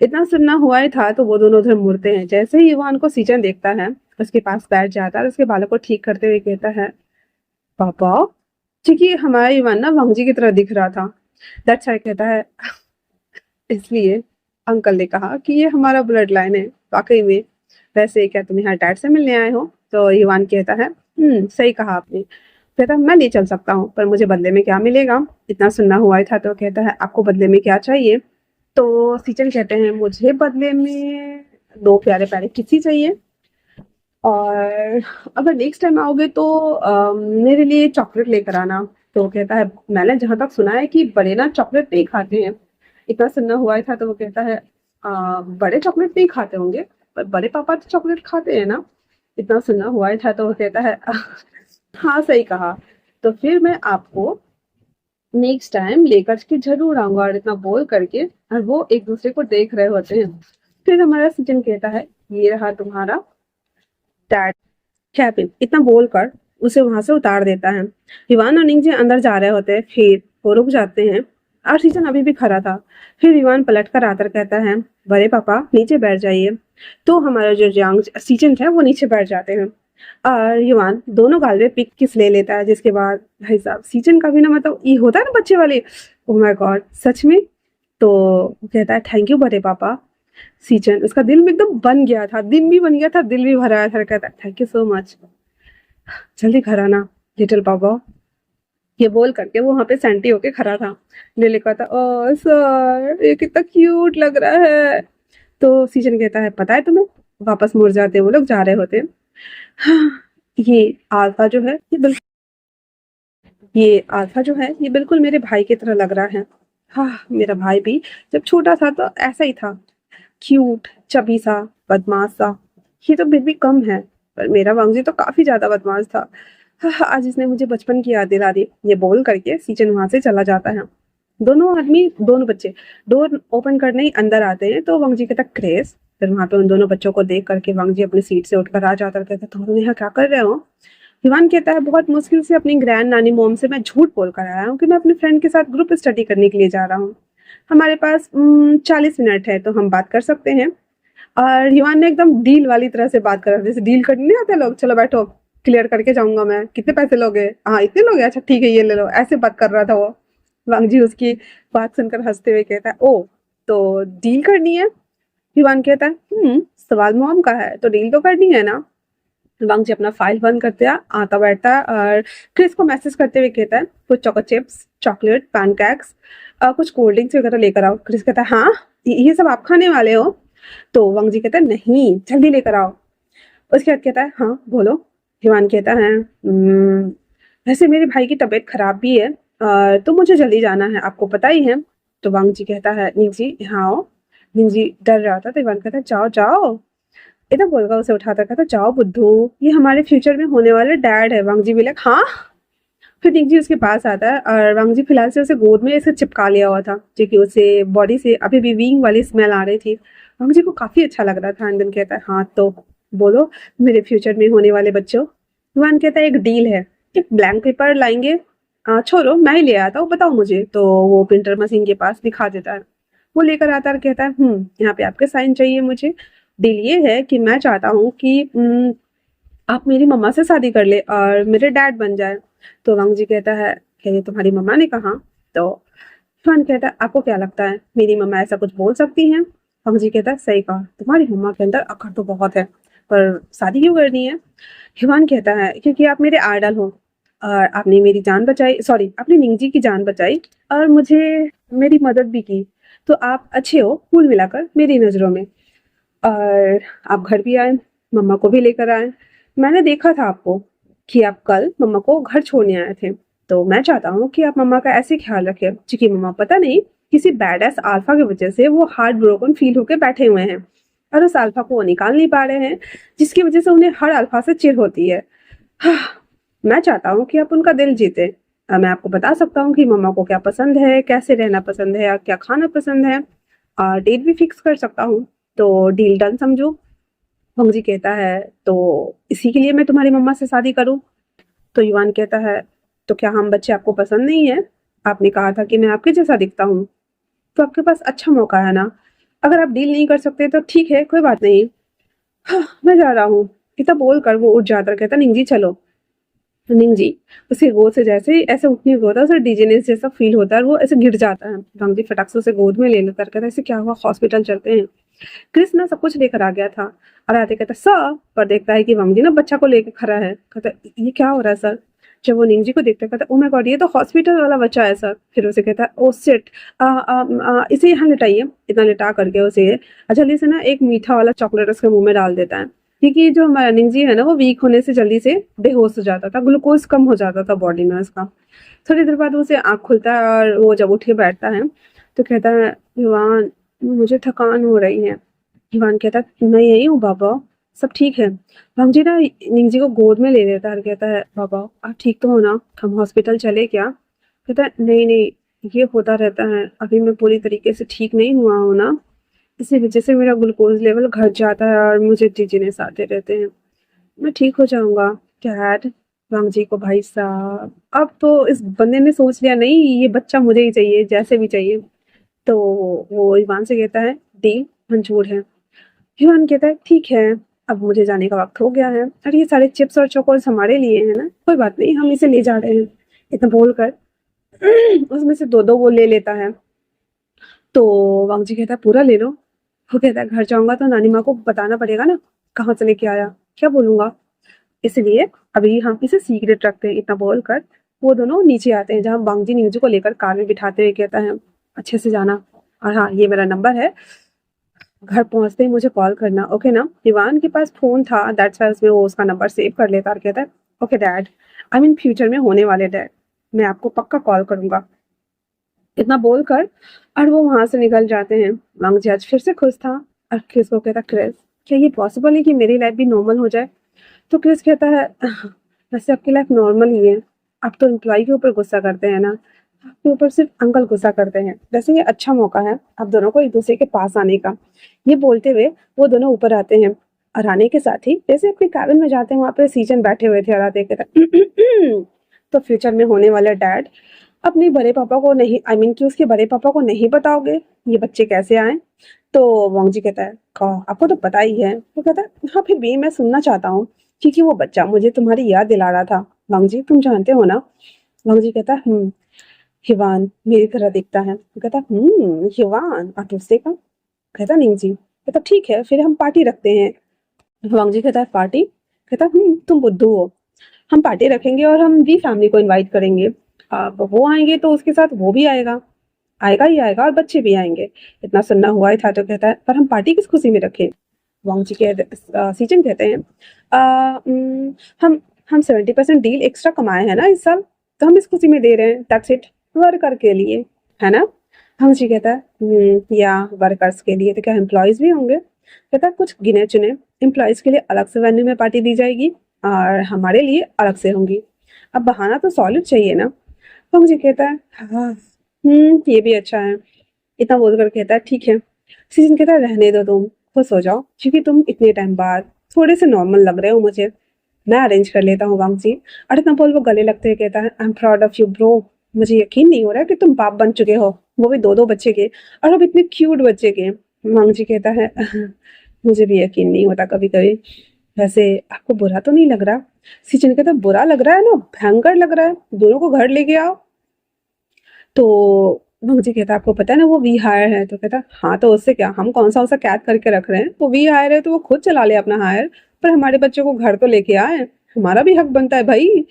इतना सुनना हुआ ही था तो वो दोनों उधर मुड़ते हैं। जैसे ही युवान को सीचन देखता है उसके पास बैठ जाता है और उसके बालों को ठीक करते हुए कहता है पापा क्योंकि हमारा युवान ना वांगजी की तरह दिख रहा था। दैट्स व्हाई कहता है इसलिए अंकल ने कहा कि ये हमारा ब्लड लाइन है। वाकई में वैसे क्या तुम यहाँ डैड से मिलने आए हो? तो युवान कहता है सही कहा आपने। कहता मैं नहीं चल सकता हूँ पर मुझे बदले में क्या मिलेगा? इतना सुनना हुआ ही था तो कहता है आपको बदले में क्या चाहिए? तो सीचन कहते हैं मुझे बदले में 2 प्यारे प्यारे किसी चाहिए और अगर नेक्स्ट टाइम आओगे तो मेरे लिए चॉकलेट लेकर आना। तो कहता है मैंने जहाँ तक सुना है कि बड़े ना चॉकलेट नहीं खाते हैं। इतना सुनना हुआ ही था तो वो कहता है बड़े चॉकलेट नहीं खाते होंगे पर बड़े पापा तो चॉकलेट खाते हैं ना। इतना सुनना हुआ ही था तो वो कहता है हाँ सही कहा। तो फिर मैं आपको नेक्स्ट टाइम लेकर के जरूर आऊंगा। और इतना बोल करके और वो एक दूसरे को देख रहे होते हैं। फिर हमारा सचिन कहता है ये रहा तुम्हारा डैड कैबिन। इतना बोलकर उसे वहां से उतार देता है। इवान और निंजे अंदर जा रहे होते हैं। फिर वो रुक जाते हैं और सीजन अभी भी खड़ा था। फिर इवान पलट कर आकर कहता है बड़े पापा नीचे बैठ जाइए। तो हमारा जो यंग सीजन है वो नीचे बैठ जाते हैं और युवान दोनों गाल में पिक किस ले लेता है। जिसके बाद भाई साहब सीजन का भी ना मतलब ये होता है ना बच्चे वाले ओ माय गॉड सच में। तो कहता है थैंक यू बड़े पापा। सीजन उसका दिल में एकदम बन गया था। दिन भी बन गया था दिल भी भरा आया था। कहता है थैंक यू सो मच जल्दी घर आना लिटिल पापा। ये बोल करके वो वहां पे सेंटी होके खड़ा था। लिली कहता ओ सर ये कितना क्यूट लग रहा है। तो सीजन कहता है पता है तुम्हें? वापस मुड़ जाते वो लोग जा रहे होते हैं। हाँ, ये अल्फा जो है ये बिल्कुल मेरे भाई की तरह लग रहा है। हाँ मेरा भाई भी जब छोटा था तो ऐसा ही था क्यूट चबी सा बदमाश सा। ये तो फिर भी कम है पर मेरा वांगजी तो काफी ज्यादा बदमाश था। हाँ आज इसने मुझे बचपन की याद दिला दी। ये बोल करके सीचन वहां से चला जाता है। दोनों बच्चे डोर ओपन करने ही अंदर आते हैं तो वांगजी कहता क्रेज। फिर वहां पे उन दोनों बच्चों को देख करके वांगजी अपनी सीट से उठकर आ जाता है। कहता तुम लोग यहाँ क्या कर रहे हो? विवान कहता है बहुत मुश्किल से अपनी ग्रैंड नानी मोम से मैं झूठ बोल कर आया हूँ कि मैं अपने फ्रेंड के साथ ग्रुप स्टडी करने के लिए जा रहा हूँ। हमारे पास 40 मिनट है तो हम बात कर सकते हैं। और युवान ने एकदम डील वाली तरह से बात करा जैसे डील करने नहीं आते लोग चलो बैठो क्लियर करके जाऊंगा मैं। कितने पैसे लोगे? हाँ इतने लोगे अच्छा ठीक है ये ले लो। ऐसे बात कर रहा था वो। वांगजी उसकी बात सुनकर हंसते हुए कहता है ओ तो डील करनी है? युवान कहता है सवाल मोम का है तो डील तो करनी है ना। वांगजी अपना फाइल बंद करते हैं आता बैठता है और क्रिस को मैसेज करते हुए कहता है कुछ चोको चिप्स चॉकलेट पैनकेक्स कुछ कोल्ड ड्रिंक्स वगैरह लेकर आओ। क्रिस कहता है हाँ ये सब आप खाने वाले हो? तो वांगजी कहता है नहीं जल्दी लेकर आओ। उसके बाद कहता है हाँ बोलो। हिवान कहता है वैसे मेरे भाई की तबीयत खराब भी है तो मुझे जल्दी जाना है आपको पता ही है। तो वांगजी कहता है निंगजी यहाँ आओ। निंगजी डर रहा था तो हिवान कहता है जाओ जाओ। इतना बोलकर उसे उठाता कहता जाओ बुद्धू ये हमारे फ्यूचर में होने वाले डैड है। वांगजी भी लाइक हाँ। फिर निंगजी उसके पास आता है और वांगजी फिलहाल से उसे गोद में ऐसे चिपका लिया हुआ था क्योंकि उसे बॉडी से अभी भी विंग वाली स्मेल आ रही थी। वांगजी को काफी अच्छा लग रहा था। एंड देन कहता है हाँ तो बोलो मेरे फ्यूचर में होने वाले बच्चों। वान कहता है एक डील है एक ब्लैंक पेपर लाएंगे। छोड़ो मैं ही ले आता हूँ बताओ मुझे। तो वो प्रिंटर मशीन के पास दिखा देता है। वो लेकर आता है और कहता है यहाँ पे आपके साइन चाहिए मुझे। डील ये है कि मैं चाहता हूँ कि आप मेरी मम्मा से शादी कर ले और मेरे डैड बन जाए। तो वांगजी कहता है क्या ये तुम्हारी मम्मा ने कहा? तो फन कहता है आपको क्या लगता है मेरी मम्मा ऐसा कुछ बोल सकती हैं? वांगजी कहता है सही कहा तुम्हारी मम्मा के अंदर अकड़ तो बहुत है पर शादी क्यों करनी है? हिवान कहता है क्योंकि आप मेरे आइडल हो और आपने मेरी जान बचाई सॉरी आपने निंगजी की जान बचाई और मुझे मेरी मदद भी की। तो आप अच्छे हो कुल मिलाकर मेरी नज़रों में। और आप घर भी आए मम्मा को भी लेकर आए। मैंने देखा था आपको कि आप कल मम्मा को घर छोड़ने आए थे। तो मैं चाहता हूँ कि आप मम्मा का ऐसे ख्याल रखें क्योंकि मम्मा पता नहीं किसी बैड एस अल्फा की वजह से वो हार्ट ब्रोकन फील होकर बैठे हुए हैं और उस अल्फा को वो निकाल नहीं पा रहे हैं, जिसकी वजह से उन्हें हर अल्फा से चिढ़ होती है। हाँ, मैं चाहता हूँ कि आप उनका दिल जीते। मैं आपको बता सकता हूँ कि मम्मा को क्या पसंद है, कैसे रहना पसंद है, या क्या खाना पसंद है, और डेट भी फिक्स कर सकता हूँ। तो डील डन समझो। भंगजी कहता है, तो इसी के लिए मैं तुम्हारी मम्मा से शादी करूँ? तो युवान कहता है, तो क्या हम बच्चे आपको पसंद नहीं है? आपने कहा था कि मैं आपके जैसा दिखता हूँ, तो आपके पास अच्छा मौका है ना। अगर आप डील नहीं कर सकते तो ठीक है, कोई बात नहीं। हाँ, मैं जा रहा हूँ। इतना बोल कर वो उठ जाता, कहता निंजी चलो। निंजी उसकी गोद से जैसे ही ऐसे उठने को होता है, उसे डिजीनेस जैसा फील होता है और वो ऐसे गिर जाता है। भंगजी फटाक से उसे गोद में ले लेता है, कहता है ऐसे क्या हुआ, हॉस्पिटल चलते हैं। क्रिस ना सब कुछ लेकर आ गया था और आते कहता सर, पर देखता है कि वंगजी ना बच्चा को लेकर खड़ा है। कहता ये क्या हो रहा है सर? जब वो निंजी को देखता है, कहता ओ माय गॉड, ये तो हॉस्पिटल वाला बच्चा है सर। फिर उसे कहता है ओ शिट, इसे यहाँ लिटाइए। इतना लिटा करके उसे जल्दी से ना एक मीठा वाला चॉकलेट उसके मुंह में डाल देता है, क्योंकि जो हमारा निंजी है ना, वो वीक होने से जल्दी से बेहोश हो जाता था, ग्लूकोज कम हो जाता था बॉडी में उसका। थोड़ी देर बाद उसे आँख खुलता है और वो जब उठ के बैठता है तो कहता है युवान, मुझे थकान हो रही है। युवान कहता है मैं यही हूँ बाबा, सब ठीक है। भंगजी ना निंजी को गोद में ले लेता है और कहता है बाबा आप ठीक तो हो ना, हम हॉस्पिटल चले क्या? कहता है नहीं नहीं, ये होता रहता है, अभी मैं पूरी तरीके से ठीक नहीं हुआ हूँ ना, इसी वजह से मेरा ग्लूकोज लेवल घट जाता है और मुझे डिजीनेस आते रहते हैं। मैं ठीक हो जाऊंगा डैड। राम जी को भाई साहब, अब तो इस बंदे ने सोच लिया नहीं, ये बच्चा मुझे ही चाहिए, जैसे भी चाहिए। तो वो ईवान से कहता है डील मंजूर है। ईवान कहता है ठीक है, अब मुझे जाने का वक्त हो गया है, और ये सारे चिप्स और चोकोस हमारे लिए हैं ना, कोई बात नहीं, हम इसे ले जा रहे हैं। इतना बोलकर उसमें से दो दो वो ले लेता है। तो वांगजी कहता है पूरा ले लो। वो कहता है घर जाऊंगा तो नानी माँ को बताना पड़ेगा ना, कहाँ से लेके आया, क्या बोलूंगा, इसलिए अभी हम इसे सीक्रेट रखते हैं। इतना बोलकर वो दोनों नीचे आते हैं, जहाँ वांगजी न्यूजी को लेकर कार में बिठाते हुए कहता है अच्छे से जाना, और हाँ ये मेरा नंबर है, घर पहुंचते ही मुझे कॉल करना, ओके ना। इवान के पास फोन था, दैट्स व्हाई उसमें वो उसका नंबर सेव कर लेता और कहता है okay dad, I mean future में होने वाले डैड, मैं आपको पक्का कॉल करूंगा। इतना बोलकर और वो वहां से निकल जाते हैं। वांगजी आज फिर से खुश था और क्रिस को कहता क्रिस, क्या ये पॉसिबल है कि मेरी लाइफ भी नॉर्मल हो जाए? तो क्रिस कहता है वैसे आपकी लाइफ नॉर्मल ही है, आप तो एम्प्लॉय के ऊपर गुस्सा करते हैं ना, आपके ऊपर सिर्फ अंकल गुस्सा करते हैं। वैसे ये अच्छा मौका है आप दोनों को एक दूसरे के पास आने का। ये बोलते हुए वो दोनों ऊपर आते हैं, और आने के साथ ही जैसे अपने कैबिन में जाते हैं, वहां पे सीजन बैठे हुए थे और आते कहता तो फ्यूचर में होने वाला डैड अपने बड़े पापा को नहीं, आई मीन कि उसके बड़े पापा को नहीं बताओगे ये बच्चे कैसे आए? तो वांगजी कहता है आपको तो पता ही है। वो कहता है हाँ फिर भी मैं सुनना चाहता हूँ, क्योंकि वो बच्चा मुझे तुम्हारी याद दिला रहा था। वांगजी तुम जानते हो ना? वांगजी कहता है हिवान मेरी तरह दिखता है। वो कहता हिवान और दूसरे का? कहता नहीं जी। कहता ठीक है फिर हम पार्टी रखते हैं। वांगजी कहता है पार्टी? कहता तुम बुद्धू हो, हम पार्टी रखेंगे और हम भी फैमिली को इनवाइट करेंगे, अब वो आएंगे तो उसके साथ वो भी आएगा, आएगा ही आएगा और बच्चे भी आएंगे। इतना सुनना हुआ ही था। तो कहता है पर हम पार्टी किस खुशी में रखें? वांगजी के सीजन कहते हैं हम 70% डील एक्स्ट्रा कमाए हैं ना इस साल, तो हम इस खुशी में दे रहे हैं, दैट्स इट, वर्कर के लिए, है ना। वांगजी कहता है या वर्कर्स के लिए, तो क्या एम्प्लॉयज भी होंगे? कहता है कुछ गिने चुने एम्प्लॉयज के लिए अलग से वेन्यू में पार्टी दी जाएगी और हमारे लिए अलग से होंगी। अब बहाना तो सॉलिड चाहिए ना। वांगजी कहता है हाँ ये भी अच्छा है। इतना बोलकर कहता है ठीक है। सीजन कहता है रहने दो, तुम खुश हो जाओ, क्योंकि तुम इतने टाइम बाद थोड़े से नॉर्मल लग रहे हो मुझे, मैं अरेंज कर लेता हूँ वांगजी। और इतना बोल वो गले लगते हुए कहता है I am proud of you bro, मुझे यकीन नहीं हो रहा कि तुम बाप बन चुके हो, वो भी दो दो बच्चे के, और अब इतने क्यूट बच्चे के। वांगजी कहता है मुझे भी यकीन नहीं होता कभी कभी। वैसे आपको बुरा तो नहीं लग रहा? सीजन कहता है बुरा लग रहा है ना, भयंकर लग रहा है, दोनों को घर लेके आओ। तो मुझे कहता आपको पता है ना वो वी हायर है? तो कहता हाँ तो उससे क्या, हम कौन सा उसे कैद करके रख रहे हैं, वो वी हायर है तो वो खुद चला ले अपना हायर, पर हमारे बच्चों को घर तो लेके आए, हमारा भी हक बनता है भाई।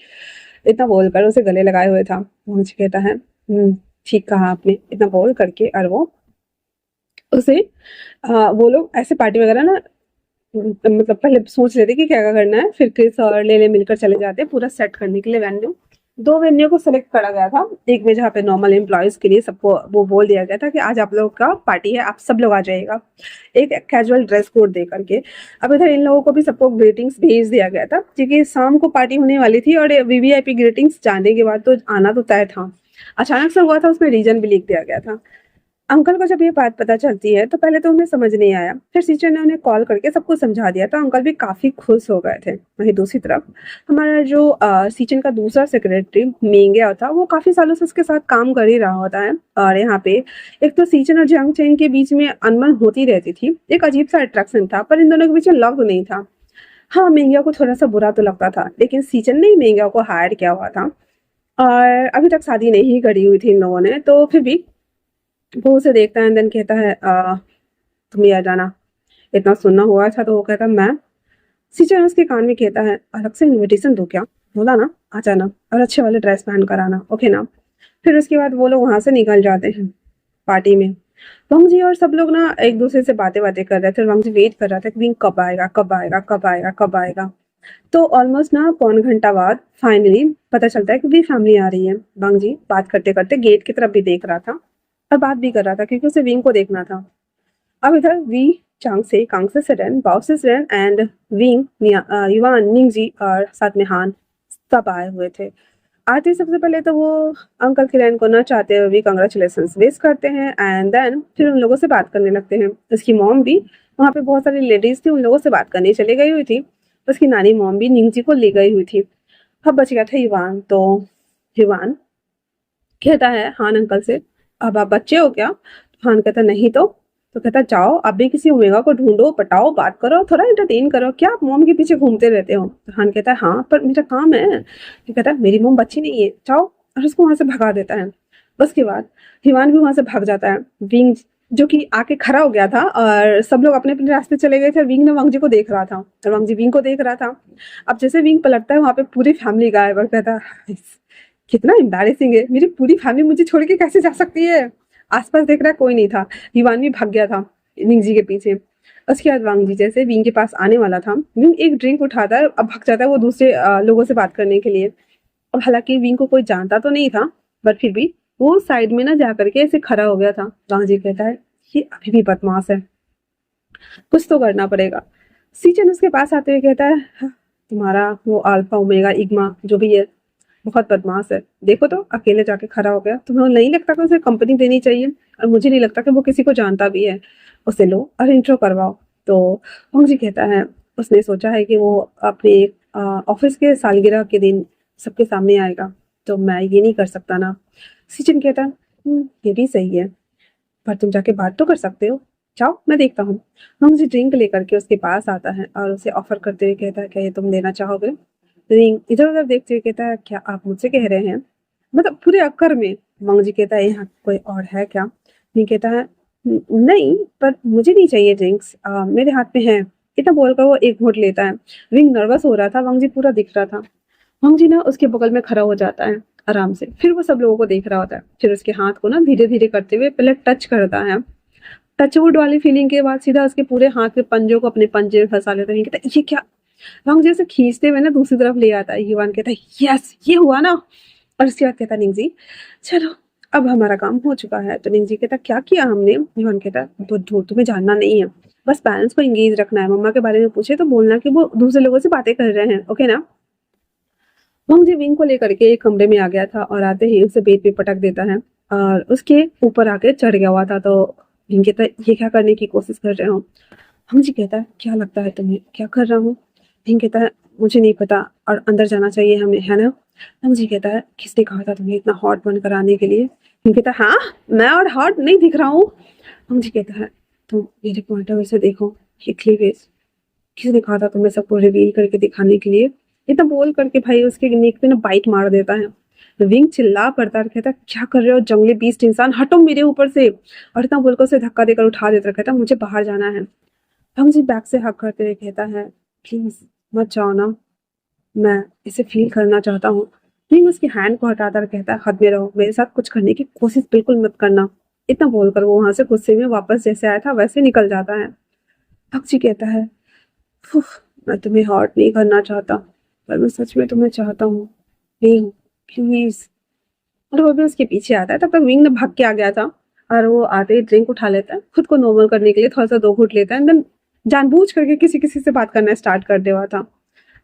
इतना बोलकर उसे गले लगाए हुए था। मुझे कहता है ठीक कहा आपने, इतना बोल करके, और वो उसे वो लोग ऐसे पार्टी वगैरह ना, मतलब पहले सोच लेते कि क्या क्या करना है, फिर क्रिस और लेले मिलकर चले जाते हैं पूरा सेट करने के लिए वेन्यू। दो वेन्यू को सिलेक्ट करा गया था। एक में जहाँ पे नॉर्मल एम्प्लॉयज के लिए सबको वो बोल दिया गया था कि आज आप लोग का पार्टी है, आप सब लोग आ जाइएगा, एक कैजुअल ड्रेस कोड दे करके। अब इधर इन लोगों को भी सबको ग्रीटिंग्स भेज दिया गया था, क्योंकि शाम को पार्टी होने वाली थी और वीवीआईपी ग्रीटिंग्स जाने के बाद तो आना तो तय था। अचानक से हुआ था, उसमें रीजन भी लिख दिया गया था। अंकल को जब ये बात पता चलती है तो पहले तो उन्हें समझ नहीं आया, फिर टीचर ने उन्हें कॉल करके सबको समझा दिया, तो अंकल भी काफी खुश हो गए थे। वहीं दूसरी तरफ हमारा जो सीचन का दूसरा सेक्रेटरी मेंग्या था, वो काफी सालों से उसके साथ काम कर ही रहा होता है। और यहाँ पे एक तो सीचन और जियांग चेन के बीच में अनबन होती रहती थी, एक अजीब सा अट्रैक्शन था, पर इन दोनों के बीच में लव नहीं था। हाँ, मेंग्या को थोड़ा सा बुरा तो लगता था, लेकिन सीचन ने ही मेंग्या को हायर किया हुआ था और अभी तक शादी नहीं करी हुई थी इन लोगों ने, तो फिर भी वो उसे देखता है, देन कहता है तुम ये आ जाना, इतना सुनना हुआ था। तो वो कहता है मैं। सीचर उसके कान में कहता है अलग से इनविटेशन दो क्या, बोला ना आ जाना, और अच्छे वाले ड्रेस पहन कर आना, ओके ना। फिर उसके बाद वो लोग वहां से निकल जाते हैं पार्टी में। वंग जी और सब लोग ना एक दूसरे से बातें बातें कर रहे थे, वंग जी वेट कर रहा था कि विंग कब आएगा कब आएगा कब आएगा कब आएगा। तो ऑलमोस्ट ना पौन घंटा बाद फाइनली पता चलता है कि भी फैमिली आ रही है। वंग जी बात करते करते गेट की तरफ भी देख रहा था और बात भी कर रहा था, क्योंकि उसे विंग को देखना था। अब इधर वी चांगसे, कांगसे सेरेन, बाओसे सेरेन एंड विंग, युवान, निंगजी और साथ में हान सब आए हुए थे। आते ही सबसे पहले तो वो अंकल किरण को न चाहते हुए भी कंग्रेचुलेशंस विश करते हैं एंड देन फिर उन लोगों से बात करने लगते हैं। उसकी मॉम भी, वहाँ पे बहुत सारी लेडीज थी, उन लोगों से बात करने चली गई हुई थी। उसकी नानी मॉम भी निंगजी को ले गई हुई थी। अब बच गया था युवान। तो युवान कहता है हान अंकल से, अब आप बच्चे हो क्या? हान कहता नहीं तो कहता जाओ आप भी किसी ओमेगा को ढूंढो, पटाओ, बात करो, थोड़ा एंटरटेन करो, क्या आप मोम के पीछे घूमते रहते हो? तो हान कहता है हाँ पर मेरा काम है। तो कहता है मेरी मोम बच्ची नहीं है, जाओ, और उसको वहां से भगा देता है। उसके बाद हिवान भी वहां से भाग जाता है। विंग जो कि आके खड़ा हो गया था और सब लोग अपने अपने रास्ते चले गए थे, विंग ने वंग जी को देख रहा था और वंग जी विंग को देख रहा था। अब जैसे विंग पलटता है, वहां पे पूरी फैमिली गायब और कहता है कितना एम्बैरेसिंग है, मेरी पूरी फैमिली मुझे छोड़ के कैसे जा सकती है। आसपास देख रहा है, कोई नहीं था। युवान भी भाग गया था विंग जी के पीछे। उसके बाद वांग जी जैसे विंग के पास आने वाला था, विंग एक ड्रिंक उठाता है, अब भाग जाता है वो दूसरे लोगों से बात करने के लिए। अब हालांकि विंग को कोई जानता तो नहीं था, बट फिर भी वो साइड में ना जा करके ऐसे खड़ा हो गया था। वांग जी कहता है ये अभी भी बदमाश है, कुछ तो करना पड़ेगा। सीचन उसके पास आते हुए कहता है "हाँ, तुम्हारा वो अल्फा ओमेगा इग्मा जो भी है बहुत बदमाश है, देखो तो अकेले जाके खड़ा हो गया, तुम्हें नहीं लगता कि उसे कंपनी देनी चाहिए? और मुझे नहीं लगता कि वो किसी को जानता भी है, उसे लो और इंट्रो करवाओ। तो होंग जी कहता है उसने सोचा है कि वो अपने ऑफिस के सालगिरह के दिन सबके सामने आएगा, तो मैं ये नहीं कर सकता ना। सिचिन कहता है ये भी सही है, पर तुम जाके बात तो कर सकते हो, जाओ मैं देखता हूँ। होंग जी ड्रिंक लेकर के उसके पास आता है और उसे ऑफर करते हुए कहता है क्या ये तुम लेना चाहोगे? रिंग इधर उधर देखते हुए कहता है क्या आप मुझसे कह रहे हैं? मतलब पूरे अक्कर में। मंग जी कहता है यहाँ कोई और है क्या? रिंग कहता है नहीं, पर मुझे नहीं चाहिए ड्रिंक्स, मेरे हाथ में है। इतना बोलकर वो एक घूंट लेता है। रिंग नर्वस हो रहा था, वंग जी पूरा दिख रहा था। वंग जी ना उसके बगल में खड़ा हो जाता है आराम से, फिर वो सब लोगों को देख रहा होता है, फिर उसके हाथ को ना धीरे धीरे करते हुए पहले टच करता है। टचवुड वाली फीलिंग के बाद सीधा उसके पूरे हाथ के पंजों को अपने पंजे में फंसा लेता है। कहता है ये क्या? रंग जैसे खींचते हुए ना दूसरी तरफ ले आता है। युवान कहता है यस ये हुआ ना। और उसके बाद कहता निंगजी चलो अब हमारा काम हो चुका है। तो निंगजी कहता क्या किया हमने? युवान कहता बुद्धू तुम्हें जानना नहीं है, बस पेरेंट्स को एंगेज रखना है, मम्मा के बारे में पूछे तो बोलना कि वो दूसरे लोगों से बातें कर रहे हैं, ओके ना। वंग जी विंग को लेकर के एक कमरे में आ गया था और आते ही उसे बेड पे पटक देता है और उसके ऊपर आके चढ़ गया हुआ था। तो विंग कहता है ये क्या करने की कोशिश कर रहे हो? वंग जी कहता है क्या लगता है तुम्हें क्या कर रहा हूँ? विंग कहता है मुझे नहीं पता और अंदर जाना चाहिए हमें, है ना? वंग जी कहता है किसने कहा था तुम्हें इतना हॉट बनकर आने के लिए? विंग कहता है हाँ मैं और हॉट नहीं दिख रहा हूँ। वंग जी कहता है तुम मेरे पॉइंट ऑफ व्यू से देखो, ये क्लीवेज किसने कहा था तुम्हें सबको रिवील करके दिखाने के लिए? इतना बोल करके भाई उसके नेक पे ना बाइट मार देता है। विंग चिल्ला पड़ता है, कहता क्या कर रहे हो जंगली बीस्ट इंसान, हटो मेरे ऊपर से। और इतना बोलकर उसे धक्का देकर उठा देता है, कहता मुझे बाहर जाना है। हम जी बैक से हक करते हुए कहता है प्लीज मत जाओ ना, मैं इसे फील करना चाहता हूँ। विंग उसकी हैंड को हटाता है, कहता है हद में रहो, मेरे साथ कुछ करने की कोशिश बिल्कुल मत करना। इतना बोलकर वो वहां से गुस्से में वापस जैसे आया था वैसे निकल जाता है। पक्षी कहता है मैं तुम्हें हर्ट नहीं करना चाहता, पर मैं सच में तुम्हें चाहता हूँ। नहीं प्लीज। और वो भी उसके पीछे आता है। तब तक विंग ना भाग के आ गया था और वो आते ही ड्रिंक उठा लेता है, खुद को नॉर्मल करने के लिए थोड़ा सा 2 घूंट लेता है एंड देन जानबूझ करके किसी-किसी से बात करना स्टार्ट कर दिया था।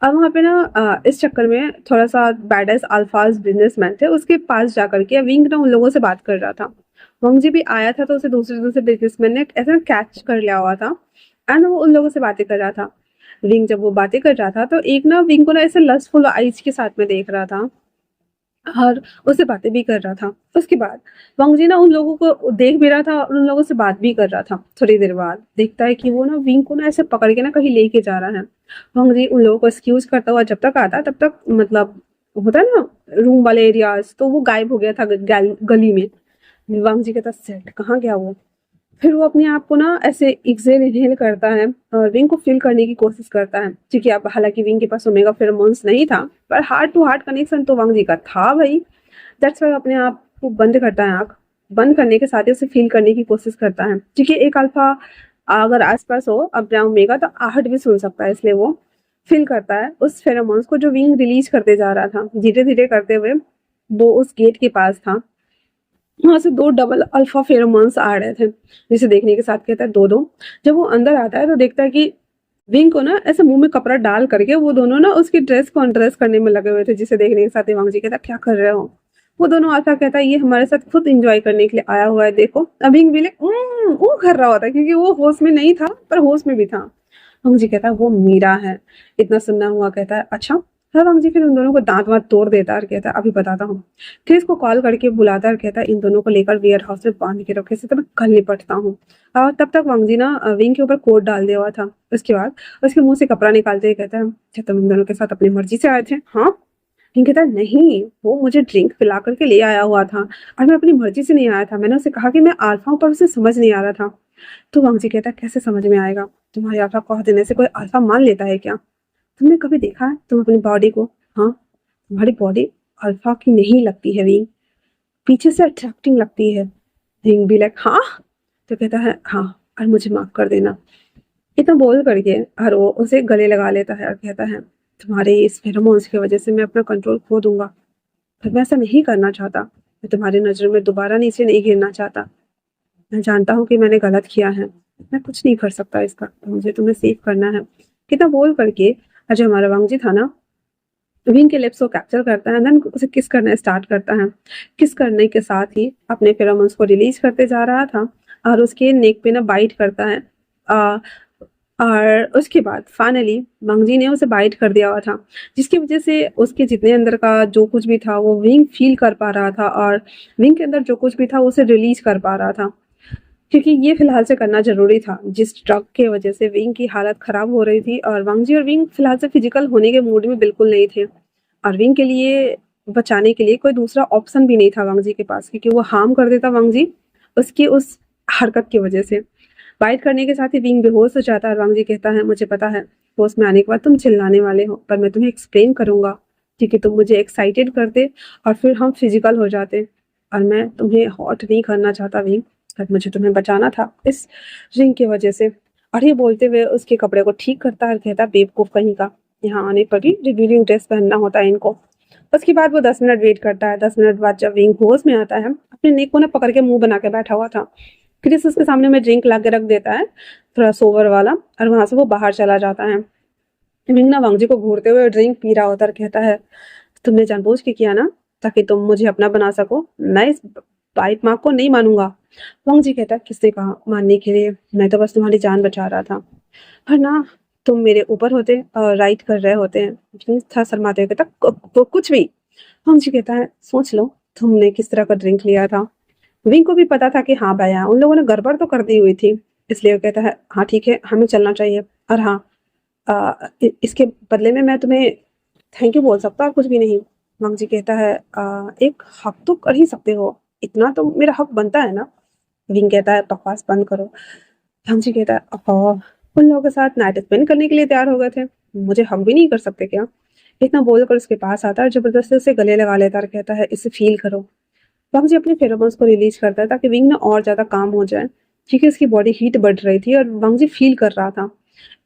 अब वहाँ पे ना इस चक्कर में थोड़ा-सा बैड-एस अल्फाज बिज़नेसमैन थे, उसके पास जाकर के विंग ना उन लोगों से बात कर रहा था। वंग जी भी आया था तो उसे दूसरे-दूसरे बिज़नेसमैन ने ऐसे ना कैच कर लिया हुआ था एंड वो उन लोगों से बातें कर रहा था। विंग जब वो बातें कर रहा था तो एक ना विंग को ना ऐसे लस्टफुल आइज़ के साथ में देख रहा था और उससे बातें भी कर रहा था। उसके बाद वांग जी ना उन लोगों को देख भी रहा था और उन लोगों से बात भी कर रहा था। थोड़ी देर बाद देखता है कि वो ना विंग को ना ऐसे पकड़ के ना कहीं लेके जा रहा है। वांग जी उन लोगों को एक्सक्यूज करता हुआ जब तक आता तब तक मतलब होता है ना रूम वाले एरियाज, तो वो गायब हो गया था गली में। वांग जी कहता सेट कहाँ गया वो। फिर वो अपने आप को ना ऐसे एक्सहेल इनहेल करता है और विंग को फील करने की कोशिश करता है, क्योंकि अब हालांकि विंग के पास ओमेगा फेरोमोन्स नहीं था पर हार्ट टू हार्ट कनेक्शन तो वांग जी का था भाई। दैट्स वाई अपने आप को बंद करता है आँख। बंद करने के साथ ही उसे फ़ील करने की कोशिश करता है, क्योंकि एक अल्फ़ा अगर आस-पास हो अपना ओमेगा तो आहट भी सुन सकता है, इसलिए वो फ़ील करता है उस फेरोमोन्स को जो विंग रिलीज़ करते जा रहा था। धीरे-धीरे करते हुए वो उस गेट के पास था। वहाँ से 2 डबल अल्फ़ा फेरोमोन्स आ रहे थे, जिसे देखने के साथ कहता है 2-2। जब वो अंदर आता है तो देखता है कि विंग को ना ऐसे मुँह में कपड़ा डाल करके वो दोनों ना उसकी ड्रेस को अनड्रेस करने में लगे हुए थे, जिसे देखने के साथ ही वांग जी कहता क्या कर रहे हो? वो दोनों आता कहता है ये हमारे साथ खुद एंजॉय करने के लिए आया हुआ है देखो। अभी विंग भी लाइक वो कर रहा होता है क्योंकि वो होश में नहीं था पर होश में भी था। वांग जी कहता है वो मीरा है। इतना सुनना हुआ कहता है अच्छा। फिर वांग जी फिर उन दोनों को दांत वांत तोड़ देता है और कहता है अभी बताता हूँ। क्रिस को कॉल करके बुलाता है और कहता है इन दोनों को लेकर वेयर हाउस में बांध के रखे तो मैं कल निपटता हूँ। और तब तक वांग जी ना विंग के ऊपर कोट डाल दिया हुआ था। उसके बाद उसके मुंह से कपड़ा निकालते हुए कहता है क्या तुम इन दोनों के साथ अपनी मर्जी से आए थे? हाँ। विंग कहता है नहीं, वो मुझे ड्रिंक पिला करके ले आया हुआ था और मैं अपनी मर्जी से नहीं आया था। मैंने उसे कहा कि मैं अल्फा हूँ पर उसे समझ नहीं आ रहा था। तो वांग जी कहता है कैसे समझ में आएगा? तुम्हारे अल्फा कह देने से कोई अल्फा मान लेता है क्या? तुमने कभी देखा है तुम अपनी बॉडी को? हाँ, तुम्हारी बॉडी अल्फा की नहीं लगती है विंग, पीछे से अट्रैक्टिंग लगती है। विंग भी लाइक हाँ? तो कहता है हाँ, और मुझे माफ कर देना। इतना बोल करके और वो उसे गले लगा लेता है और कहता है तुम्हारे इस फेरोमोन्स की वजह से मैं अपना कंट्रोल खो दूंगा, पर मैं ऐसा नहीं करना चाहता। मैं तुम्हारी नजरों में दोबारा नीचे नहीं गिरना चाहता। मैं जानता हूँ कि मैंने गलत किया है, मैं कुछ नहीं कर सकता इसका, तो मुझे तुम्हें सेव करना है। कितना बोल करके अजय हमारा वांग जी था ना विंग के लिप्स को कैप्चर करता है, देन उसे किस करना स्टार्ट करता है। किस करने के साथ ही अपने फेरोमोन्स को रिलीज करते जा रहा था और उसके नेक पे ना बाइट करता है। आ, और उसके बाद फाइनली मंगजी ने उसे बाइट कर दिया हुआ था, जिसकी वजह से उसके जितने अंदर का जो कुछ भी था वो विंग फील कर पा रहा था और विंग के अंदर जो कुछ भी था उसे रिलीज कर पा रहा था, क्योंकि ये फिलहाल से करना जरूरी था। जिस ड्रग के वजह से विंग की हालत खराब हो रही थी और वांगजी और विंग फिलहाल से फिजिकल होने के मूड में बिल्कुल नहीं थे और विंग के लिए बचाने के लिए कोई दूसरा ऑप्शन भी नहीं था वांगजी के पास, क्योंकि वो हार्म कर देता वांगजी उसकी उस हरकत की वजह से। बाइट करने के साथ ही विंग बेहोश हो जाता है और वांगजी कहता है मुझे पता है होश में आने के बाद तुम चिल्लाने वाले हो, पर मैं तुम्हें एक्सप्लेन करूंगा, क्योंकि तुम मुझे एक्साइटेड करते और फिर हम फिजिकल हो जाते और मैं तुम्हें हॉट नहीं करना चाहता विंग, पर मुझे तुम्हें बचाना था इस रिंग की वजह से। और ये बोलते हुए उसके कपड़े को ठीक करता है और कहता बेवकूफ कहीं का, यहाँ आने पर भी रिवीलिंग ड्रेस पहनना होता है इनको। उसके बाद वो 10 मिनट वेट करता है। 10 मिनट बाद जब विंग होश में आता है अपने नेक को ना पकड़ के मुंह बना के बैठा हुआ था। क्रिस उसके सामने में ड्रिंक ला के रख देता है, थोड़ा सोवर वाला, और वहां से वो बाहर चला जाता है। विंग ना वांगजी को घूरते हुए ड्रिंक पी रहा होता और कहता है तुमने जानबूझ के किया ना, ताकि तुम मुझे अपना बना सको। मैं इस बाइट मार्क को नहीं मानूंगा। वांगजी कहता है किसने कहा मानने के लिए, मैं तो बस तुम्हारी जान बचा रहा था, पर ना तुम मेरे ऊपर होते और राइट कर रहे होते हैं। विंग था शर्माते हुए कहता कुछ भी। वांगजी कहता है सोच लो तुमने किस तरह का ड्रिंक लिया था। विंग को भी पता था कि हाँ भैया उन लोगों ने गड़बड़ तो कर दी हुई थी, इसलिए वो कहता है हाँ ठीक है हमें चलना चाहिए, और हाँ इसके बदले में मैं तुम्हें थैंक यू बोल सकता और कुछ भी नहीं। वांग जी कहता है एक हक तो कर ही सकते हो, इतना तो मेरा हक बनता है ना। विंग कहता है बकवास बंद करो। वांग जी कहता है उन लोगों के साथ नाइट स्पेंड करने के लिए तैयार हो गए थे, मुझे हक भी नहीं कर सकते क्या? इतना बोलकर उसके पास आता है, जबरदस्ती उसे गले लगा लेता है और कहता है इसे फील करो। वांग जी अपने फेरोमोन्स को रिलीज करता है ताकि विंग ना और ज्यादा काम हो जाए, क्योंकि उसकी बॉडी हीट बढ़ रही थी और वांग जी फील कर रहा था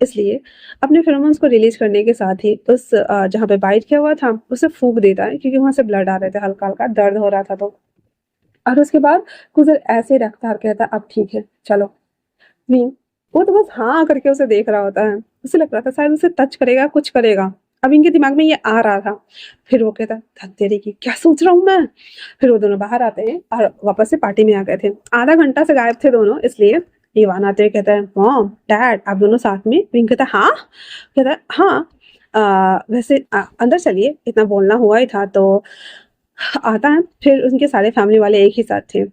इसलिए अपने फेरोमोन्स को रिलीज करने के साथ ही उस जहाँ पे बाइट किया हुआ था उसे फूंक देता है, क्योंकि वहां से ब्लड आ रहे थे, हल्का हल्का दर्द हो रहा था। तो और उसके बाद कुछ देर ऐसे ही रखता और कहता अब ठीक है चलो। नहीं, वो तो बस हाँ करके उसे देख रहा होता है। उसे लग रहा था शायद उसे टच करेगा, कुछ करेगा। अब इनके दिमाग में ये आ रहा था। फिर वो कहता धत तेरी की क्या सोच रहा हूँ मैं। फिर वो दोनों बाहर आते हैं और वापस से पार्टी में आ गए थे। आधा घंटा से गायब थे दोनों, इसलिए इवान आते हुए कहता है मॉम डैड आप दोनों साथ में। विंग कहता है हाँ। कहता है हाँ। वैसे अंदर चलिए, इतना बोलना हुआ ही था। तो आता है, फिर उनके सारे फैमिली वाले एक ही साथ थे।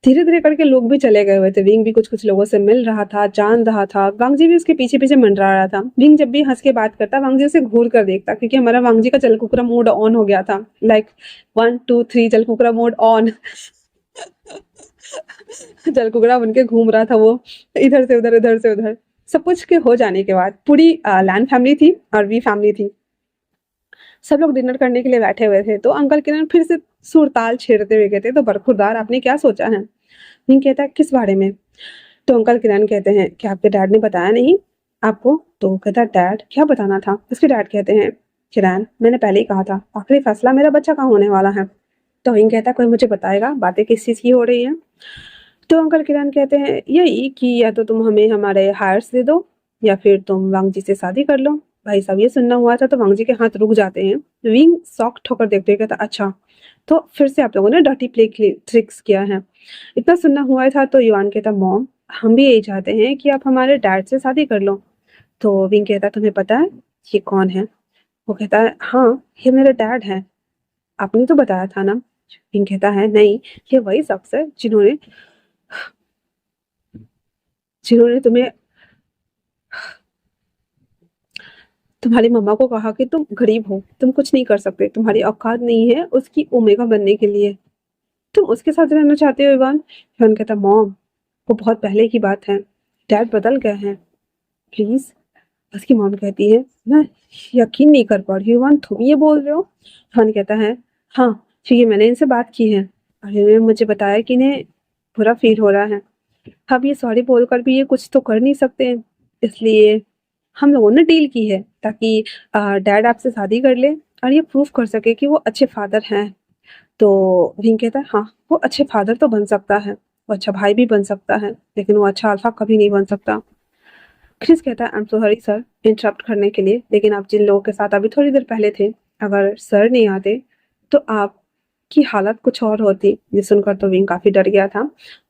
धीरे धीरे करके लोग भी चले गए हुए थे। विंग भी कुछ कुछ लोगों से मिल रहा था, जान रहा था। वांगजी भी उसके पीछे पीछे मंडरा रहा था। विंग जब भी हंस के बात करता, वांगजी उसे घूर कर देखता, क्योंकि हमारा वांगजी का जलकुकरा मोड ऑन हो गया था। लाइक 1 2 3 जलकुकरा मोड ऑन। जलकुकड़ा बनके घूम रहा था वो, इधर से उधर उधर से उधर। सब कुछ के हो जाने के बाद पूरी लैंड फैमिली थी और वी फैमिली थी। सब लोग डिनर करने के लिए बैठे हुए थे। तो अंकल किरण फिर से सुरताल छेड़ते हुए कहते तो बरखुरदार आपने क्या सोचा है। विंग कहता है किस बारे में। तो अंकल किरण कहते हैं कि आपके डैड ने बताया नहीं आपको। तो कहता डैड क्या बताना था। उसके डैड कहते हैं किरण मैंने पहले ही कहा था आखिरी फैसला मेरा बच्चा का होने वाला है। तो विंग कहता कोई मुझे बताएगा बातें किस चीज की हो रही है। तो अंकल किरण कहते हैं यही कि या तो तुम हमें हमारे हायर्स दे दो या फिर तुम वांगजी से शादी कर लो। भाई साहब ये सुनना हुआ था तो वांगजी के हाथ रुक जाते हैं। विंग शॉक ठोकर देखते हुए कहता अच्छा तो फिर से आप लोगों ने डर्टी प्ले ट्रिक्स किया है। इतना सुनना हुआ था तो युवान कहता मॉम हम भी यही चाहते हैं कि आप हमारे डैड से शादी कर लो। तो विंग कहता तुम्हें पता है ये कौन है। वो कहता है हाँ ये मेरे डैड है, आपने तो बताया था ना। विंग कहता है नहीं ये वही शख्स है जिन्होंने जिन्होंने तुम्हें तुम्हारी मम्मा को कहा कि तुम गरीब हो, तुम कुछ नहीं कर सकते, तुम्हारी औकात नहीं है उसकी ओमेगा बनने के लिए, तुम उसके साथ रहना चाहते हो इवान। इवान कहता मॉम वो बहुत पहले की बात है, डैड बदल गए हैं प्लीज। उसकी मॉम कहती है मैं यकीन नहीं कर पा रही हूँ इवान तुम ये बोल रहे हो। इवान कहता है हाँ क्योंकि मैंने इनसे बात की है और इन्होंने मुझे बताया कि इन्हें बुरा फील हो रहा है। अब ये सॉरी बोलकर भी ये कुछ तो कर नहीं सकते, इसलिए हम लोगों ने डील की है ताकि डैड आपसे शादी कर ले और ये प्रूफ कर सके कि वो अच्छे फादर हैं। तो विंग कहता है हाँ वो अच्छे फादर तो बन सकता है, वो अच्छा भाई भी बन सकता है, लेकिन वो अच्छा अल्फा कभी नहीं बन सकता। क्रिस कहता है I am so sorry sir interrupt करने के लिए, लेकिन आप जिन लोगों के साथ अभी थोड़ी देर पहले थे अगर सर नहीं आते तो आपकी हालत कुछ और होती। ये सुनकर तो विंग काफी डर गया था।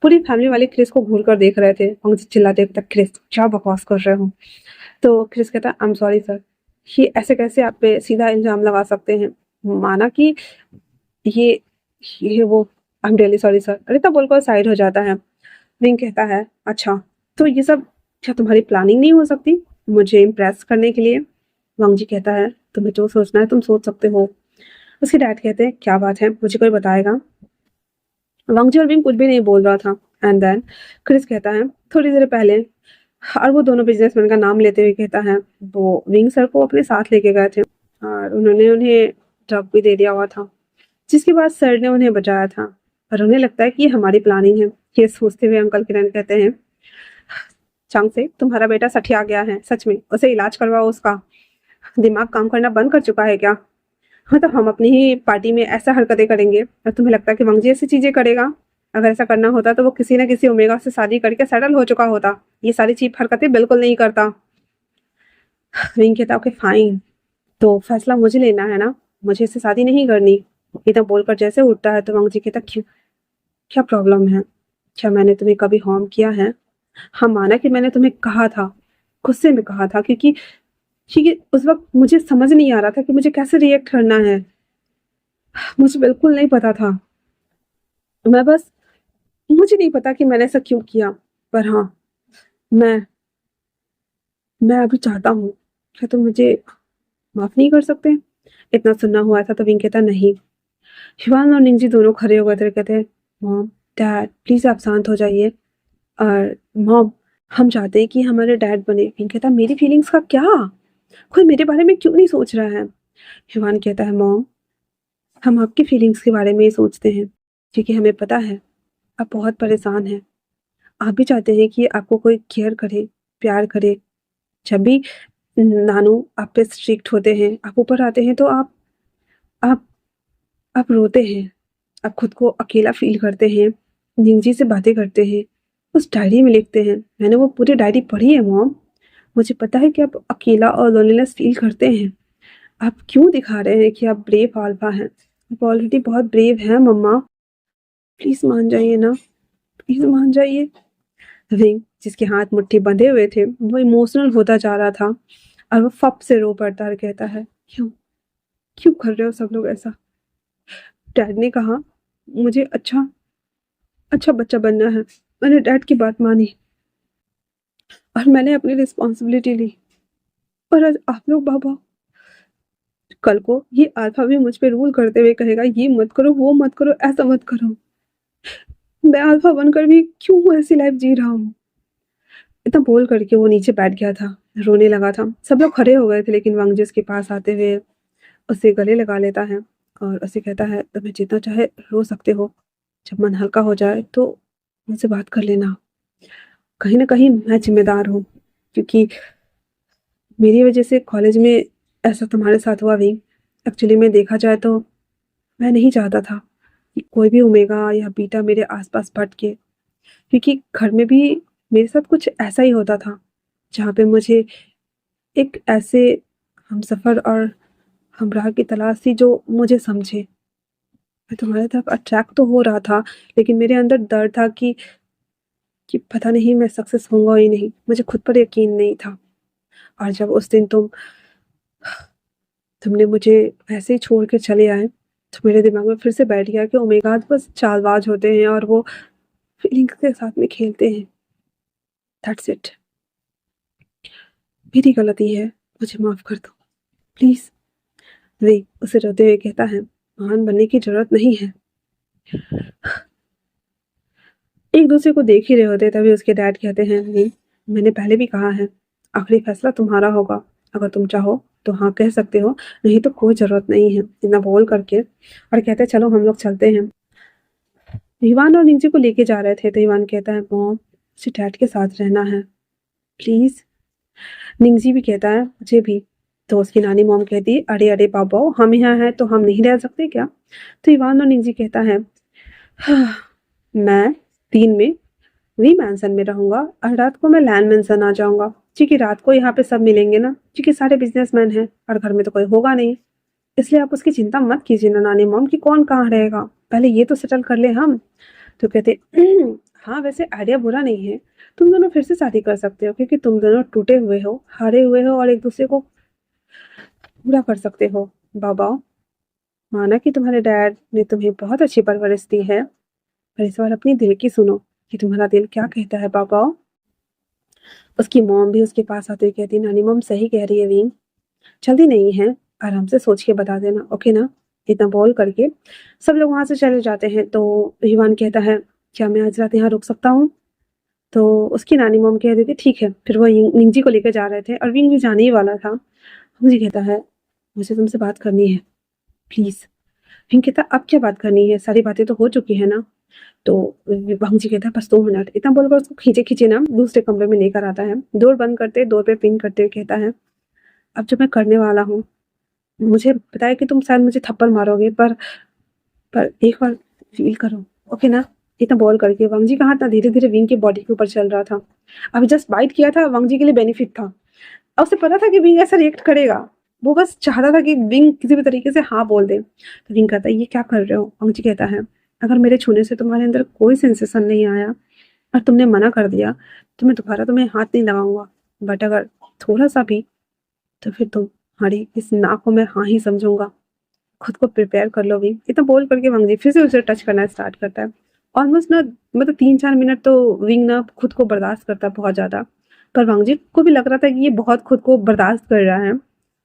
पूरी फैमिली वाले क्रिस को घूर कर देख रहे थे। उनसे चिल्लाते तक क्रिस क्या बकवास कर रहे हो। तो क्रिस कहता आई एम सॉरी सर, ये ऐसे कैसे आप पे सीधा इल्जाम लगा सकते हैं, माना कि ये ये वो आई एम रियली सॉरी सर। अरे तब बोलकर साइड हो जाता है। विंग कहता है अच्छा तो ये सब क्या तुम्हारी प्लानिंग नहीं हो सकती मुझे इम्प्रेस करने के लिए। वांगजी कहता है तुम्हें जो सोचना है तुम सोच सकते हो। उसके डैड कहते हैं क्या बात है मुझे कोई बताएगा। वांगजी और विंग कुछ भी नहीं बोल रहा था। एंड देन क्रिस कहता है थोड़ी देर पहले, और वो दोनों बिजनेसमैन का नाम लेते हुए कहता है वो विंग सर को अपने साथ लेके गए थे और उन्होंने उन्हें ड्रग भी दे दिया हुआ था, जिसके बाद सर ने उन्हें बचाया था और उन्हें लगता है कि ये हमारी प्लानिंग है। ये सोचते हुए अंकल किरण कहते हैं चांग से तुम्हारा बेटा सठिया गया है सच में, उसे इलाज करवाओ, उसका दिमाग काम करना बंद कर चुका है क्या। हाँ तो हम अपनी ही पार्टी में ऐसा हरकतें करेंगे और तुम्हें लगता है कि वांगजी ऐसी चीजें करेगा। अगर ऐसा करना होता तो वो किसी ना किसी ओमेगा से शादी करके सेटल हो चुका होता। ये सारी चीप हरकतें बिल्कुल नहीं करता। विंग कहता ओके फाइन, तो फैसला मुझे लेना है ना, मुझे इससे शादी नहीं करनी। इतना बोलकर जैसे उठता है तो वांगजी कहता क्यों क्या प्रॉब्लम है, क्या मैंने तुम्हें कभी हार्म किया है। हाँ माना कि मैंने तुम्हें कहा था, गुस्से में कहा था, क्योंकि उस वक्त मुझे समझ नहीं आ रहा था कि मुझे कैसे रिएक्ट करना है। मुझे बिल्कुल नहीं पता था। मैं बस मुझे नहीं पता कि मैंने ऐसा क्यों किया। पर हाँ मैं मैं अभी चाहता हूँ, क्या तुम मुझे माफ नहीं कर सकते। इतना सुनना हुआ था तो विंग कहता नहीं। शिवान और निंजी दोनों खड़े हो गए थे, कहते हैं मॉम डैड प्लीज आप शांत हो जाइए। और मॉम हम चाहते हैं कि हमारे डैड बने। विंग कहता मेरी फीलिंग्स का क्या, कोई मेरे बारे में क्यों नहीं सोच रहा है। शिवान कहता है मॉम हम आपकी फीलिंग्स के बारे में ही सोचते हैं, क्योंकि हमें पता है आप बहुत परेशान हैं। आप भी चाहते हैं कि आपको कोई केयर करे, प्यार करे, जब भी नानू आप पे स्ट्रिक्ट होते हैं, आप ऊपर आते हैं तो आप आप रोते हैं, आप खुद को अकेला फ़ील करते हैं, निंजी से बातें करते हैं, उस डायरी में लिखते हैं। मैंने वो पूरी डायरी पढ़ी है मॉम। मुझे पता है कि आप अकेला और लोनलीनेस फ़ील करते हैं। आप क्यों दिखा रहे हैं कि आप ब्रेव अल्फा हैं? आप ऑलरेडी बहुत ब्रेव हैं मम्मा। प्लीज़ मान जाइए ना, प्लीज़ मान जाइए। विंग, जिसके हाथ मुट्ठी बंधे हुए थे, वो इमोशनल होता जा रहा था और वो फप से रो पड़ता और कहता है, क्यों? क्यों कर रहे हो सब लोग ऐसा? डैड ने कहा, मुझे अच्छा अच्छा बच्चा बनना है। मैंने डैड की बात मानी और मैंने अपनी रिस्पॉन्सिबिलिटी ली। और आज आप लोग बाबा, कल को ये अल्फा भी मुझ पे रूल करते हुए कहेगा, ये मत करो, वो मत करो, ऐसा मत करो। मैं अल्फा बनकर भी क्यों ऐसी लाइफ जी रहा हूँ? इतना बोल करके वो नीचे बैठ गया था, रोने लगा था। सब लोग खड़े हो गए थे, लेकिन वांगजी उसके पास आते हुए उसे गले लगा लेता है और उसे कहता है, तुम्हें जितना चाहे रो सकते हो, जब मन हल्का हो जाए तो मुझसे बात कर लेना। कहीं न कहीं मैं ज़िम्मेदार हूँ, क्योंकि मेरी वज़ह से कॉलेज में ऐसा तुम्हारे साथ हुआ भी। एक्चुअली में देखा जाए तो मैं नहीं चाहता था कि कोई भी ओमेगा या बीटा मेरे आस-पास भटके, क्योंकि घर में भी मेरे साथ कुछ ऐसा ही होता था, जहाँ पे मुझे एक ऐसे हमसफ़र और हमराह की तलाश थी जो मुझे समझे। मैं तुम्हारी तरफ अट्रैक्ट तो हो रहा था, लेकिन मेरे अंदर डर था कि पता नहीं मैं सक्सेस होऊँगा या नहीं। मुझे खुद पर यकीन नहीं था। और जब उस दिन तुमने मुझे ऐसे ही छोड़ के चले आए, तो मेरे दिमाग में फिर से बैठ गया कि ओमेगास बस चालबाज़ होते हैं और वो फीलिंग्स के साथ में खेलते हैं। That's it. मेरी गलती है, मुझे माफ़ कर दो, प्लीज़। वे उसे रोते हुए कहता है, महान बनने की ज़रूरत नहीं है। एक दूसरे को देख ही रहे होते तभी उसके डैड कहते हैं, नहीं, मैंने पहले भी कहा है, आखिरी फैसला तुम्हारा होगा। अगर तुम चाहो तो हाँ कह सकते हो, नहीं तो कोई ज़रूरत नहीं है। इतना बोल करके और कहते हैं, चलो हम लोग चलते हैं। ईवान और निंजी को लेके जा रहे थे तो ईवान कहता है, मॉम मुझे डैड के साथ रहना है, प्लीज़। निंजी भी कहता है, मुझे भी। तो उसकी नानी मॉम कहती है, अरे अरे बाबा, हम यहाँ हैं तो हम नहीं रह सकते क्या? तो ईवान और निंजी कहता है, हाँ, मैं 3 में वी मैंसन में रहूँगा और रात को मैं लैन मैंसन आ जाऊँगा, क्योंकि रात को यहाँ पे सब मिलेंगे ना, क्योंकि सारे बिजनेसमैन हैं और घर में तो कोई होगा नहीं। इसलिए आप उसकी चिंता मत कीजिए ना नानी मॉम कि कौन कहाँ रहेगा, पहले ये तो सेटल कर ले हम। तो कहते, हाँ वैसे आइडिया बुरा नहीं है, तुम दोनों फिर से शादी कर सकते हो, क्योंकि तुम दोनों टूटे हुए हो, हारे हुए हो और एक दूसरे को पूरा कर सकते हो। बाबा, माना कि तुम्हारे डैड ने तुम्हें बहुत अच्छी परवरिश दी है, पर इस बार अपनी दिल की सुनो कि तुम्हारा दिल क्या कहता है बाबा। उसकी मॉम भी उसके पास आते हुए कहती, नानी मॉम सही कह रही है वीन, जल्दी नहीं है, आराम से सोच के बता देना, ओके ना? इतना बोल करके सब लोग वहाँ से चले जाते हैं। तो ईवान कहता है, क्या मैं आज रात यहाँ रुक सकता हूँ? तो उसकी नानी मॉम कह देती, ठीक है। फिर वो निंजी को लेकर जा रहे थे और विंग भी जाने ही वाला था। मुझे कहता है, मुझे तुमसे बात करनी है, प्लीज़। विंग कहता, अब क्या बात करनी है? सारी बातें तो हो चुकी है ना? तो भांग जी कहता है, बस 2 मिनट। इतना बोलकर उसको खींचे-खींचे ना दूसरे कमरे में लेकर आता है। डोर बंद करते, डोर पे पिन करते हुए कहता है, अब जो मैं करने वाला हूँ, मुझे पता है कि तुम शायद मुझे थप्पड़ मारोगे, पर एक बार फ़ील करो, ओके ना? इतना बोल करके वांग जी का हाथ ना धीरे-धीरे विंग की बॉडी के ऊपर चल रहा था। अभी जस्ट बाइट किया था, वांग जी के लिए बेनिफिट था। और उसे पता था कि विंग ऐसा रिएक्ट करेगा। वो बस चाहता था कि विंग किसी भी तरीके से हाँ बोल दे। तो विंग कहता है, ये क्या कर रहे हो? वांग जी कहता है, अगर मेरे छूने से तुम्हारे अंदर कोई सेंसेशन नहीं आया और तुमने मना कर दिया, तो मैं दोबारा तुम्हें हाथ नहीं लगाऊँगा। बट अगर थोड़ा-सा भी, तो फिर तुम्हारी इस ना को मैं हाँ ही समझूँगा। खुद को प्रिपेयर कर लो भी। इतना बोल करके वांग जी फिर से उसे टच करना स्टार्ट करता है। ऑलमोस्ट ना मतलब 3-4 मिनट तो विंग ना खुद को बर्दाश्त करता है बहुत ज़्यादा। पर वांग जी को भी लग रहा था कि ये बहुत खुद को बर्दाश्त कर रहा है।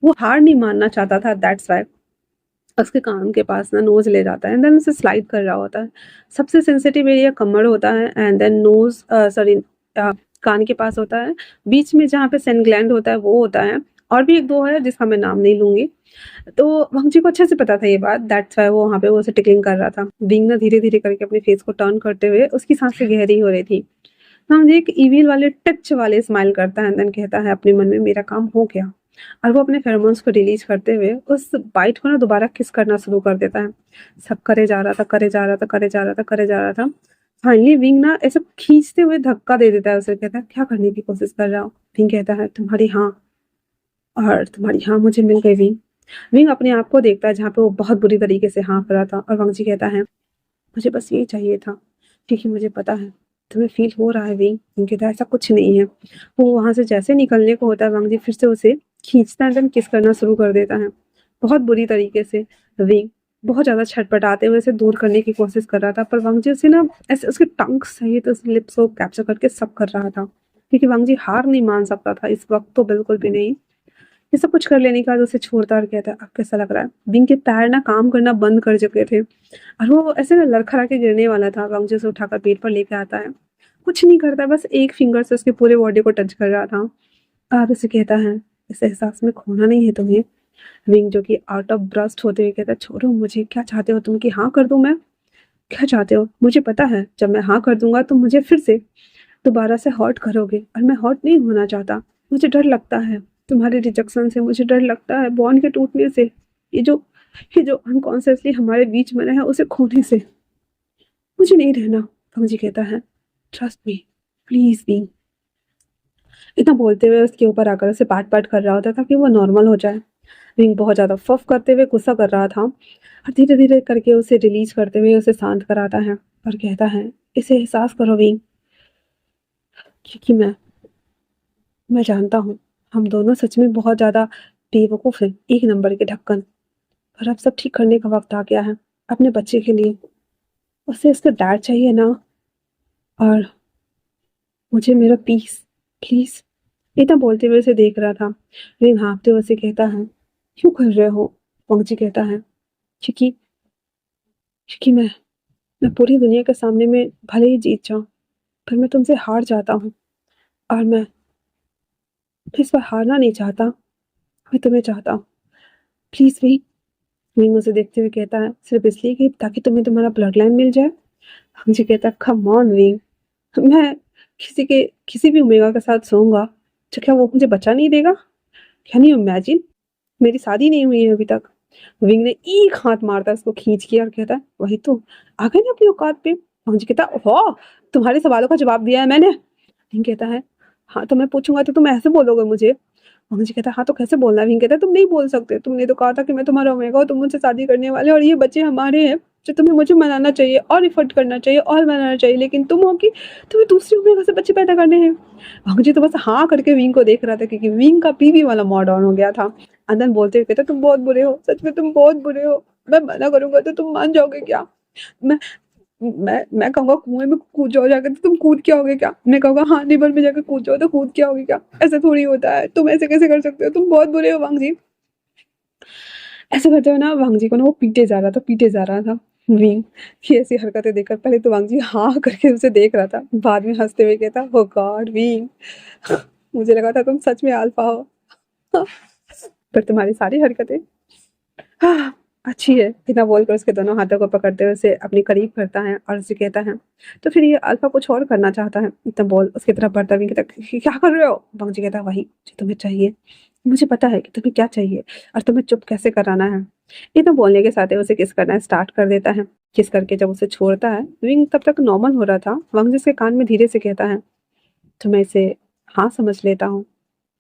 वो हार नहीं मानना चाहता था, दैट्स व्हाई उसके कान के पास ना नोज़ ले जाता है एंड देन उसे स्लाइड कर रहा होता है। सबसे सेंसिटिव एरिया कमर होता है एंड देन नोज़ कान के पास होता है। बीच में जहाँ पे सेन ग्लैंड होता है वो होता है और भी 1-2 है जिसका मैं नाम नहीं लूँगी। तो वांग जी को अच्छे से पता था ये बात, दैट्स व्हाई वो वहाँ पे वो उसे टिकलिंग कर रहा था। विंग ना धीरे-धीरे करके अपने फेस को टर्न करते हुए उसकी साँसें गहरी हो रही थी। वांग जी एक इविल वाले टच वाले स्माइल करता है, देन कहता है अपने मन में मेरा काम हो गया। और वो अपने फेरोमोन्स को रिलीज करते हुए उस बाइट को ना दोबारा किस करना शुरू कर देता है। सब करे जा रहा था, करे जा रहा था, करे जा रहा था, करे जा रहा था। फाइनली विंग ना ऐसे खींचते हुए धक्का दे देता है उसे, कहता है क्या करने की कोशिश कर रहा हो। विंग कहता है तुम्हारी हाँ, और तुम्हारी हाँ मुझे मिल गई विंग। विंग अपने आप को देखता है जहाँ पे वो बहुत बुरी तरीके से हाँफ रहा था, और वांग जी कहता है मुझे बस यही चाहिए था, क्योंकि मुझे पता है तुम्हें फील हो रहा है विंग। विंग कहता है ऐसा कुछ नहीं है। वो वहां से जैसे निकलने को होता है, वांग जी फिर से उसे खींचता है, देन किस करना शुरू कर देता है बहुत बुरी तरीके से। विंग बहुत ज्यादा छटपटाते हुए उसे दूर करने की कोशिश कर रहा था, पर वांग जी उसे ना ऐसे उसके टंग सहित उस लिप्स को कैप्चर करके सब कर रहा था, क्योंकि वांग जी हार नहीं मान सकता था इस वक्त, तो बिल्कुल भी नहीं। ये सब कुछ कर लेने के बाद उसे छोड़ता और कहता है अब कैसा लग रहा है। विंग के पैर ना काम करना बंद कर चुके थे, और वो ऐसे ना लड़खड़ा के गिरने वाला था। वांग जी उसे उठाकर पेट पर लेके आता है, कुछ नहीं करता, बस एक फिंगर से उसके पूरे बॉडी को टच कर रहा था। और उसे कहता है इस एहसास में खोना नहीं है तुम्हें। विंग जो कि आउट ऑफ ब्रस्ट होते हुए कहता है छोड़ो मुझे, क्या चाहते हो तुम कि हाँ कर दूं मैं? क्या चाहते हो? मुझे पता है जब मैं हाँ कर दूंगा तो मुझे फिर से दोबारा से हर्ट करोगे, और मैं हर्ट नहीं होना चाहता। मुझे डर लगता है तुम्हारे रिजेक्शन से, मुझे डर लगता है बॉन्ड के टूटने से, ये जो ये जो अनकॉन्शियसली हमारे बीच बना है उसे खोने से। मुझे नहीं रहना। फंगजी कहता है ट्रस्ट मी प्लीज बी। इतना बोलते हुए उसके ऊपर आकर उसे पाट पाट कर रहा होता ताकि वो नॉर्मल हो जाए। विंग बहुत ज्यादा फफ करते हुए गुस्सा कर रहा था, और धीरे धीरे करके उसे रिलीज करते हुए उसे शांत कराता है और कहता है इसे एहसास करो विंग, क्योंकि मैं जानता हूँ हम दोनों सच में बहुत ज़्यादा बेवकूफ़ हैं, एक नंबर के ढक्कन। पर अब सब ठीक करने का वक्त आ गया है अपने बच्चे के लिए। उसे उसका डैड चाहिए ना, और मुझे मेरा पीस प्लीज़। इतना बोलते हुए उसे देख रहा था। रिंग हाँफते हुए उसे कहता है क्यों कर रहे हो? पंकजी कहता है क्योंकि क्योंकि मैं पूरी दुनिया के सामने में भले ही जीत जाऊँ, पर मैं तुमसे हार जाता हूँ, और मैं इस बार हारना नहीं चाहता। मैं तुम्हें चाहता हूँ प्लीज़ भी। विंग उसे देखते हुए कहता है सिर्फ इसलिए कि ताकि तुम्हें तुम्हारा ब्लड लाइन मिल जाए। मुझे कहता है कम ऑन विंग, मैं किसी भी ओमेगा के साथ सोऊंगा तो क्या वो मुझे बचा नहीं देगा? कैन यू इमेजिन, मेरी शादी नहीं हुई है अभी तक। विंग ने एक हाथ मारता है उसको खींच के और कहता है वही तो आ गए ना अपनी औकात पे। मुझे कहता है हो तुम्हारे सवालों का जवाब दिया है मैंने। विंग कहता है हाँ तो मैं पूछूंगा तो तुम ऐसे बोलोगे मुझे? मुझे कहता है हाँ तो कैसे बोलना है? विंग कहता है तुम नहीं बोल सकते, तुमने तो कहा था कि मैं तुम्हारा ओमेगा हूँ, तुम मुझसे शादी करने वाले और ये बच्चे हमारे हैं, जो तुम्हें मुझे मनाना चाहिए और इफर्ट करना चाहिए और मनाना चाहिए, लेकिन तुम हो कि तुम्हें दूसरी ओमेगा से बच्चे पैदा करने हैं। मुझे तो बस हाँ करके विंग को देख रहा था, क्योंकि विंग का पीवी वाला मॉड ऑन हो गया था। अंदर बोलते हुए कहता तुम बहुत बुरे हो, सच में तुम बहुत बुरे हो। मैं मना करूंगा तो तुम मान जाओगे क्या? मैं मैं कहूँगा कुएं में कूद जाओ जाकर तो तुम कूद के आओगे क्या? मैं कहूँगा हाँ रिवर में जाकर कूद जाओ तो कूद के आओगे क्या? ऐसा थोड़ी होता है, तुम ऐसे कैसे कर सकते हो? तुम बहुत बुरे हो वांग जी। ऐसे करते हुए ना वांग जी को ना वो पीटे जा रहा था विंग की ऐसी हरकतें देखकर। पहले तो वांग जी हाँ करके उसे देख रहा था, बाद में हंसते हुए कहता ओ गॉड विंग, मुझे लगा था तुम सच में अल्फा हो। पर तुम्हारी सारी हरकतें हाँ, अच्छी है। इतना बोलकर उसके दोनों हाथों को पकड़ते हुए उसे अपने करीब करता है और उसे कहता है तो फिर ये अल्फा कुछ और करना चाहता है। इतना बोल उसकी तरफ बढ़ता भी कहता क्या कर रहे हो? बंगजी कहता वही जो तुम्हें चाहिए, मुझे पता है कि तुम्हें क्या चाहिए और तुम्हें चुप कैसे कराना है। इतना बोलने के साथ ही उसे किस करना स्टार्ट कर देता है। किस करके जब उसे छोड़ता है, विंग तब तक नॉर्मल हो रहा था। वंग जिसके कान में धीरे से कहता है तो मैं इसे हाँ समझ लेता हूँ।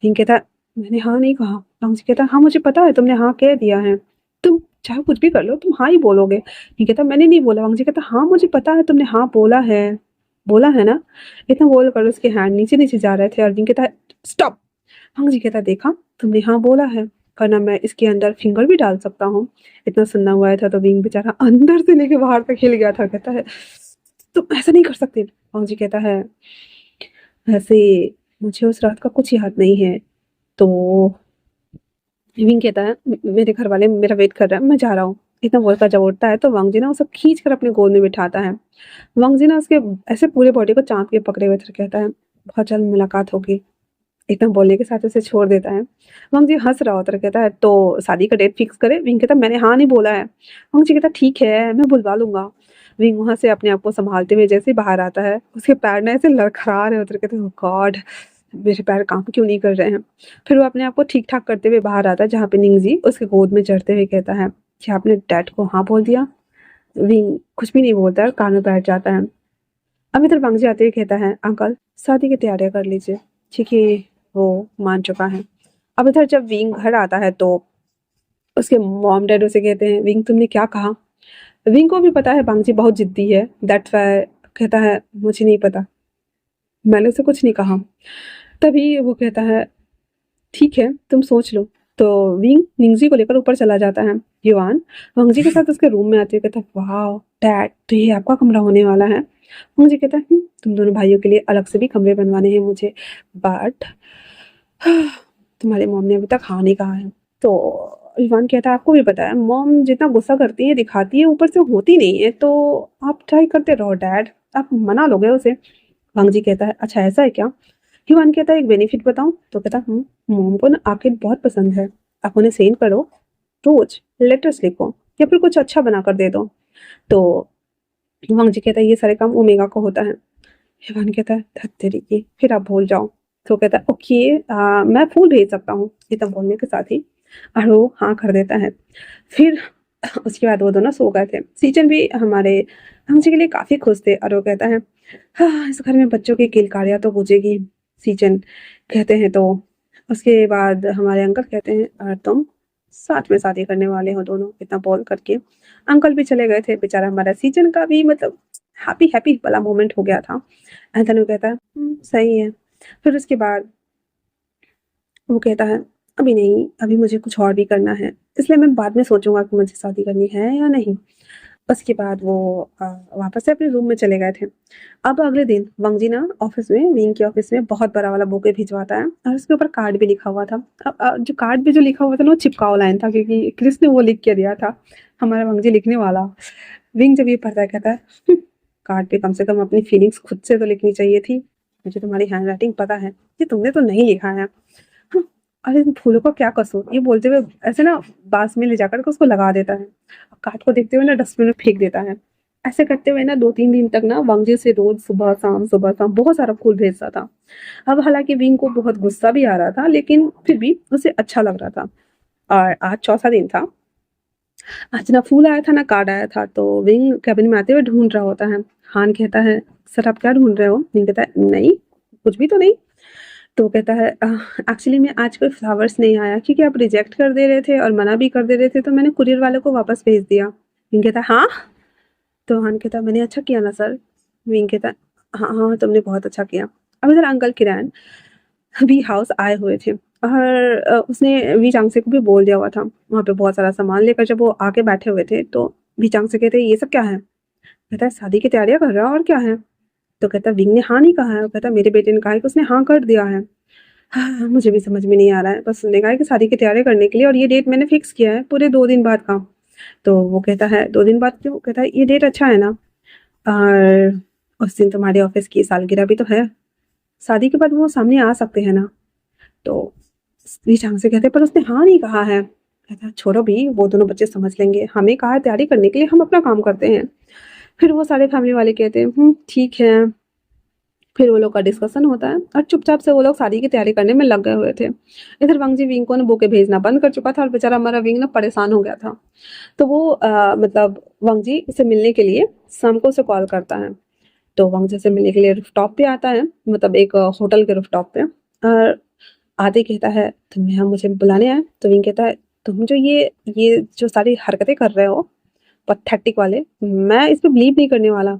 विंग कहता है मैंने हाँ नहीं कहा। वंग जी कहता हाँ मुझे पता है तुमने हाँ कह दिया है, तुम चाहे कुछ भी कर लो तुम हाँ ही बोलोगे। ये कहता मैंने नहीं बोला। वांग जी कहता हाँ मुझे पता है तुमने हाँ बोला है ना। इतना बोल कर उसके हैंड नीचे नीचे जा रहे थे और विंग कहता है स्टॉप। वांग जी कहता देखा तुमने हाँ बोला है, वरना मैं इसके अंदर फिंगर भी डाल सकता हूँ। इतना सुनना हुआ था तो विंग बेचारा अंदर से लेके बाहर तक हिल गया था। कहता है तुम ऐसा नहीं कर सकते। वांग जी कहता है वैसे मुझे उस रात का कुछ याद नहीं है। तो विंग कहता है मेरे घर वाले मेरा वेट कर रहे हैं, मैं जा रहा हूँ। इतना बोलकर जब उठता है तो वांग जी ना उसे खींच कर अपने गोद में बिठाता है। वांग जी ना उसके ऐसे पूरे बॉडी को चाँद के पकड़े हुए थे, कहता है बहुत जल्द मुलाकात होगी। एकदम बोलने के साथ उसे छोड़ देता है। वांग जी हंस रहा होता है, कहता है तो शादी का डेट फिक्स करें? विंग कहता मैंने हाँ नहीं बोला है। वांग जी कहता ठीक है मैं बुलवा लूंगा। विंग वहां से अपने आप को संभालते हुए जैसे ही बाहर आता है, उसके पैर ना ऐसे लड़खड़ा रहे होते, कहते हैं गॉड मेरे पैर काम क्यों नहीं कर रहे हैं। फिर वो अपने आप को ठीक ठाक करते हुए बाहर आता है, जहाँ पे निंगजी उसके गोद में चढ़ते हुए कहता है कि आपने डैड को हाँ बोल दिया। विंग कुछ भी नहीं बोलता है, कान में बैठ जाता है। अब इधर वांगजी आते हुए कहता है अंकल शादी की तैयारियां कर लीजिए। ठीक है, वो मान चुका है। अब इधर जब विंग घर आता है तो उसके मॉम डैड उसे कहते हैं विंग तुमने क्या कहा। विंग को भी पता है वांगजी बहुत जिद्दी है, दैट्स व्हाई कहता है मुझे नहीं पता, मैंने उसे कुछ नहीं कहा। तभी वो कहता है ठीक है तुम सोच लो। तो विंग निंगजी को लेकर ऊपर चला जाता है। युआन वांगजी के साथ उसके रूम में आते हुए कहता है वाह डैड तो ये आपका कमरा होने वाला है। वांगजी कहता है तुम दोनों भाइयों के लिए अलग से भी कमरे बनवाने हैं मुझे, बट तुम्हारे मॉम ने अभी तक हाँ नहीं कहा है। तो युआन कहता है आपको भी पता है मॉम जितना गुस्सा करती है दिखाती है ऊपर से होती नहीं है, तो आप ट्राई करते रहो डैड, आप मना लोगे उसे। वांगजी कहता है अच्छा ऐसा है क्या। युवान कहता है एक बेनिफिट बताऊं। तो कहता मॉम को ना आर्किड बहुत पसंद है, आप उन्हें सेंड करो, रोज लेटर्स लिखो या फिर कुछ अच्छा बना कर दे दो। तो वांग जी कहता है ये सारे काम ओमेगा को होता है। युवान कहता है धत तेरी की, फिर आप भूल जाओ। तो कहता है ओके मैं फूल भेज सकता हूँ, इतना बोलने के साथ ही और वो हाँ कर देता है। फिर उसके बाद वो दोनों सो गए थे। सीजन भी हमारे वांग जी के लिए काफी खुश थे और वो कहता है हाँ इस घर में बच्चों की किलकारियां तो गूंजेगी। सीजन कहते हैं तो उसके बाद हमारे अंकल कहते हैं और तुम साथ में शादी करने वाले हो दोनों, इतना बोल करके अंकल भी चले गए थे। बेचारा हमारा सीजन का भी मतलब हैप्पी हैप्पी वाला मोमेंट हो गया था। एंथनी कहता है सही है। फिर उसके बाद वो कहता है अभी नहीं, अभी मुझे कुछ और भी करना है, इसलिए मैं बाद में सोचूंगा कि मुझे शादी करनी है या नहीं। उसके बाद वो वापस से अपने रूम में चले गए थे। अब अगले दिन वांगजी ना ऑफिस में विंग के ऑफिस में बहुत बड़ा वाला बुके भिजवाता है और उसके ऊपर कार्ड भी लिखा हुआ था। अब जो कार्ड पे जो लिखा हुआ था ना वो चिपकाओ लाइन था, क्योंकि क्रिस ने वो लिख के दिया था हमारा वांगजी लिखने वाला। विंग जब ये पढ़ता है कहता है कार्ड पे कम से कम अपनी फीलिंग्स खुद से तो लिखनी चाहिए थी, मुझे तुम्हारी हैंड राइटिंग पता है, ये तुमने तो नहीं लिखा है। हाँ, अरे इन फूलों का क्या कसूर, ये बोलते हुए ऐसे ना बांस में ले जाकर के उसको लगा देता है। कार्ड को देखते हुए ना डस्टबिन में फेंक देता है। ऐसे करते हुए ना 2-3 दिन तक ना वांगजी से रोज सुबह शाम बहुत सारा फूल भेजता था। अब हालांकि विंग को बहुत गुस्सा भी आ रहा था, लेकिन फिर भी उसे अच्छा लग रहा था। और आज चौथा दिन था। आज ना फूल आया था ना कार्ड आया था। तो विंग कैबिन में आते हुए ढूंढ रहा होता है। हान कहता है सर आप क्या ढूंढ रहे हो। विंग कहता है नहीं कुछ भी तो नहीं। तो वो कहता है एक्चुअली में आज कोई फ्लावर्स नहीं आया, क्योंकि आप रिजेक्ट कर दे रहे थे और मना भी कर दे रहे थे, तो मैंने कुरियर वाले को वापस भेज दिया। विंग कहता है हाँ। तो हान कहता है मैंने अच्छा किया ना सर। विंग कहता है हाँ हाँ तुमने बहुत अच्छा किया। अब इधर अंकल किरण भी हाउस आए हुए थे और उसने वी चांगसे को भी बोल दिया हुआ था वहाँ पे बहुत सारा सामान लेकर। जब वो आके बैठे हुए थे तो वी चांगसे कहते ये सब क्या है। कहता है शादी की तैयारियां कर रहा है और क्या है। तो कहता है विंग ने हाँ नहीं कहा है। कहता है मेरे बेटे ने कहा है कि उसने हाँ कर दिया है। हाँ मुझे भी समझ में नहीं आ रहा है, बस उसने कहा है कि शादी की तैयारी करने के लिए और ये डेट मैंने फिक्स किया है पूरे 2 दिन बाद का। तो वो कहता है 2 दिन बाद क्यों। कहता है ये डेट अच्छा है ना, और उस दिन तुम्हारे ऑफिस की सालगिरह भी तो है, शादी के बाद वो सामने आ सकते हैं ना। तो ईशान से कहते हैं पर उसने हाँ नहीं कहा है। कहता है छोड़ो भी वो दोनों बच्चे समझ लेंगे, हमें कहा है तैयारी करने के लिए, हम अपना काम करते हैं। फिर वो सारे फैमिली वाले कहते हैं ठीक है। फिर वो लोग का डिस्कशन होता है और चुपचाप से वो लोग शादी की तैयारी करने में लग गए हुए थे। इधर वांगजी विंग को ना बुके भेजना बंद कर चुका था और बेचारा हमारा विंग ना परेशान हो गया था। तो वो मतलब वांगजी से मिलने के लिए शाम को उसे कॉल करता है। तो वांगजी से मिलने के लिए रूफटॉप पे आता है, मतलब एक होटल के रूफटॉप पे। और आते ही कहता है तुम यहाँ मुझे बुलाने आए। तो विंग कहता है तुम जो ये जो सारी हरकतें कर रहे हो पथेटिक वाले, मैं इस पे बिलीव नहीं करने वाला।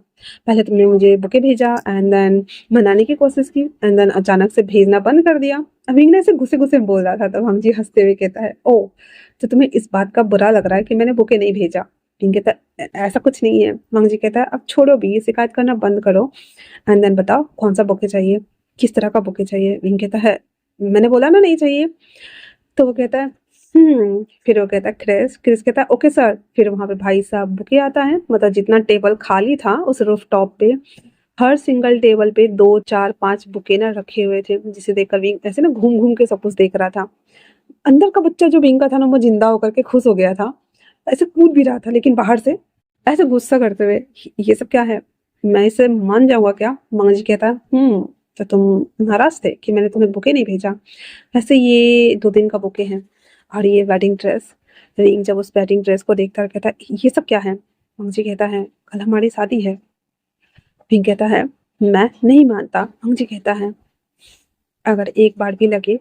पहले तुमने मुझे बुके भेजा एंड देन मनाने की कोशिश की एंड देन अचानक से भेजना बंद कर दिया। अब विंग ने ऐसे गुस्से गुस्से में बोल रहा था, तो हम जी हंसते हुए कहता है ओ तो तुम्हें इस बात का बुरा लग रहा है कि मैंने बुके नहीं भेजा। विंग कहता है ऐसा कुछ नहीं है। वांग जी कहता है अब छोड़ो भी, ये शिकायत करना बंद करो एंड देन बताओ कौन सा बुके चाहिए, किस तरह का बुके चाहिए। विंग कहता है मैंने बोला ना नहीं चाहिए। तो वो कहता है फिर वो कहता है क्रिस। क्रिस कहता है ओके सर। फिर वहां पे भाई साहब बुके आता है, मतलब जितना टेबल खाली था उस रूफ टॉप पे हर सिंगल टेबल पे 2 4 5 बुके ना रखे हुए थे, जिसे देखकर विंग ऐसे ना घूम घूम के सब कुछ देख रहा था। अंदर का बच्चा जो विंग का था ना वो जिंदा होकर के खुश हो गया था, ऐसे कूद भी रहा था, लेकिन बाहर से ऐसे गुस्सा करते हुए, ये सब क्या है, मैं इसे मान जाऊंगा क्या? मंगल जी कहता है, तो तुम नाराज थे कि मैंने तुम्हें बुके नहीं भेजा? वैसे ये 2 दिन का बुके है, और ये वेडिंग ड्रेस। रिंग जब उस वेडिंग ड्रेस को देखता है कहता है, ये सब क्या है? मंगल जी कहता है, कल हमारी शादी है। रिंग कहता है, मैं नहीं मानता। मंगल जी कहता है, अगर एक बार भी लगे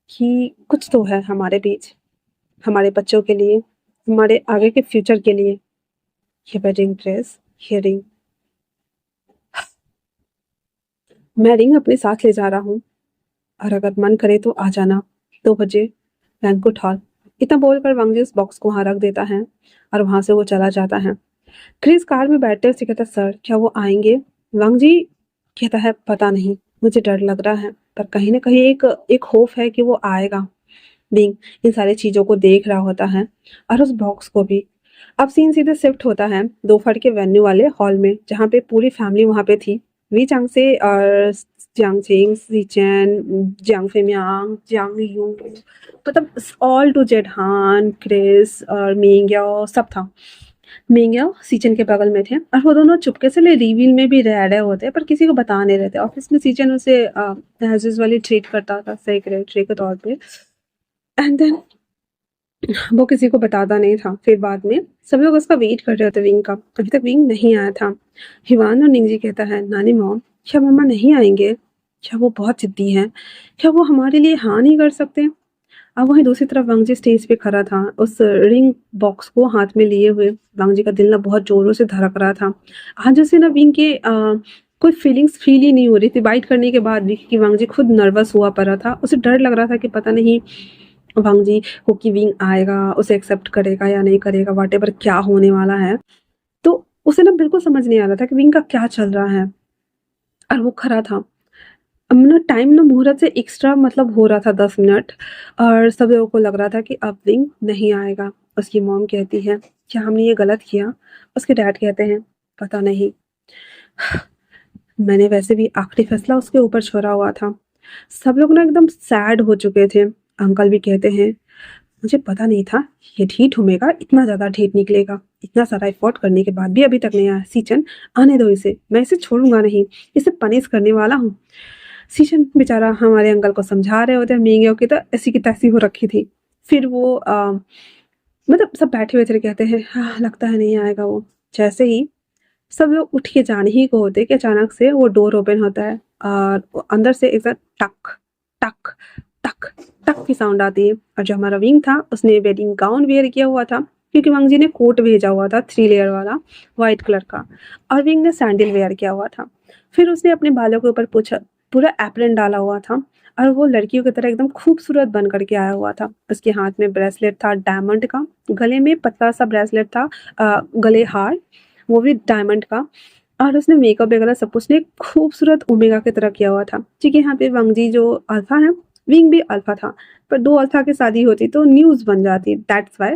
कि कुछ तो है हमारे बीच, हमारे बच्चों के लिए, हमारे आगे के फ्यूचर के लिए, ये वेडिंग ड्रेस, ये रिंग, मैं रिंग अपने साथ ले जा रहा हूँ, और अगर मन करे तो आ जाना 2 बजे बैंकुट हॉल। इतना बोलकर वांग जी उस बॉक्स को वहां रख देता है, और वहां से वो चला जाता है। क्रिस कार में बैठते हुए कहता है, सर क्या वो आएंगे? वांग जी कहता है, पता नहीं, मुझे डर लग रहा है, पर कहीं ना कहीं एक एक होप है कि वो आएगा। बिंग इन सारी चीजों को देख रहा होता है, और उस बॉक्स को भी। अब सीन सीधे शिफ्ट होता है दोपहर के वेन्यू वाले हॉल में, जहाँ पे पूरी फैमिली वहां पे थी। वी चांग से और जियांग चिंग, सीचेन, जियांग फेमियांग, जियांग यू, मतलब ऑल टू जेड, हान, क्रिस और मिंग्याओ सब था। मिंग्याओ सीचन के बगल में थे, और वो दोनों चुपके से ले रिवील में भी रह रहे होते, पर किसी को बता नहीं रहे थे। ऑफिस में सीचन उसे एज वाली ट्रीट करता था सेक्रेटरी के तौर पे, एंड देन वो किसी को बताता नहीं था। फिर बाद में सब लोग उसका वेट कर रहे होते विंग का, अभी तक विंग नहीं आया था। हिवान और निंगजी कहता है, नानी मॉम क्या मम्मा नहीं आएंगे? क्या वो बहुत जिद्दी हैं? क्या वो हमारे लिए हाँ नहीं कर सकते? अब वहीं दूसरी तरफ वांगजी स्टेज पे खड़ा था, उस रिंग बॉक्स को हाथ में लिए हुए। वांगजी का दिल ना बहुत जोरों से धड़क रहा था। आज उसे ना विंग के कोई फीलिंग्स फील ही नहीं हो रही थी बाइट करने के बाद भी, कि वांगजी खुद नर्वस हुआ पड़ा था। उसे डर लग रहा था कि पता नहीं वांग जी को कि विंग आएगा, उसे एक्सेप्ट करेगा या नहीं करेगा, व्हाटएवर क्या होने वाला है। तो उसे ना बिल्कुल समझ नहीं आ रहा था कि विंग का क्या चल रहा है, और वो खड़ा था। अब ना टाइम ना मुहूर्त से एक्स्ट्रा मतलब हो रहा था 10 मिनट, और सब लोगों को लग रहा था कि अब विंग नहीं आएगा। उसकी मॉम कहती है, क्या हमने ये गलत किया? उसके डैड कहते हैं, पता नहीं, मैंने वैसे भी आखिरी फैसला उसके ऊपर छोड़ा हुआ था। सब लोग ना एकदम सैड हो चुके थे। अंकल भी कहते हैं, मुझे पता नहीं था ये ढीठ घूमेगा, इतना ज़्यादा ढीठ निकलेगा। इतना सारा एफर्ट करने के बाद भी अभी तक नहीं आया। सीचन आने दो इसे, मैं इसे छोड़ूंगा नहीं, इसे पनिश करने वाला हूँ। सीचन बेचारा हमारे अंकल को समझा रहे होते, मींगे की तो ऐसी की तैसी हो रखी थी। फिर वो मतलब सब बैठे हुए थे, कहते हैं हाँ लगता है नहीं आएगा वो। जैसे ही सब लोग उठ के जाने ही को होते कि अचानक से वो डोर ओपन होता है, और वो अंदर से एक साथ टक टक टक टक की साउंड आती है। और जो हमारा विंग था उसने वेडिंग गाउन वेयर किया हुआ था, क्योंकि वांग जी ने कोट भेजा हुआ था 3 लेयर वाला व्हाइट कलर का, और विंग ने सैंडल वेयर किया हुआ था। फिर उसने अपने बालों के ऊपर पूरा एप्रन डाला हुआ था, और वो लड़कियों की तरह एकदम खूबसूरत बन करके आया हुआ था। उसके हाथ में ब्रेसलेट था डायमंड का, गले में पतला सा ब्रेसलेट था, गले हार, वो भी डायमंड का। और उसने मेकअप वगैरह सब कुछ ने खूबसूरत ओमेगा की तरह किया हुआ था, क्योंकि यहाँ पे वांगजी जो अल्फा है, विंग भी अल्फा था, पर 2 अल्फा की शादी होती तो न्यूज बन जाती, दैट्स वाई।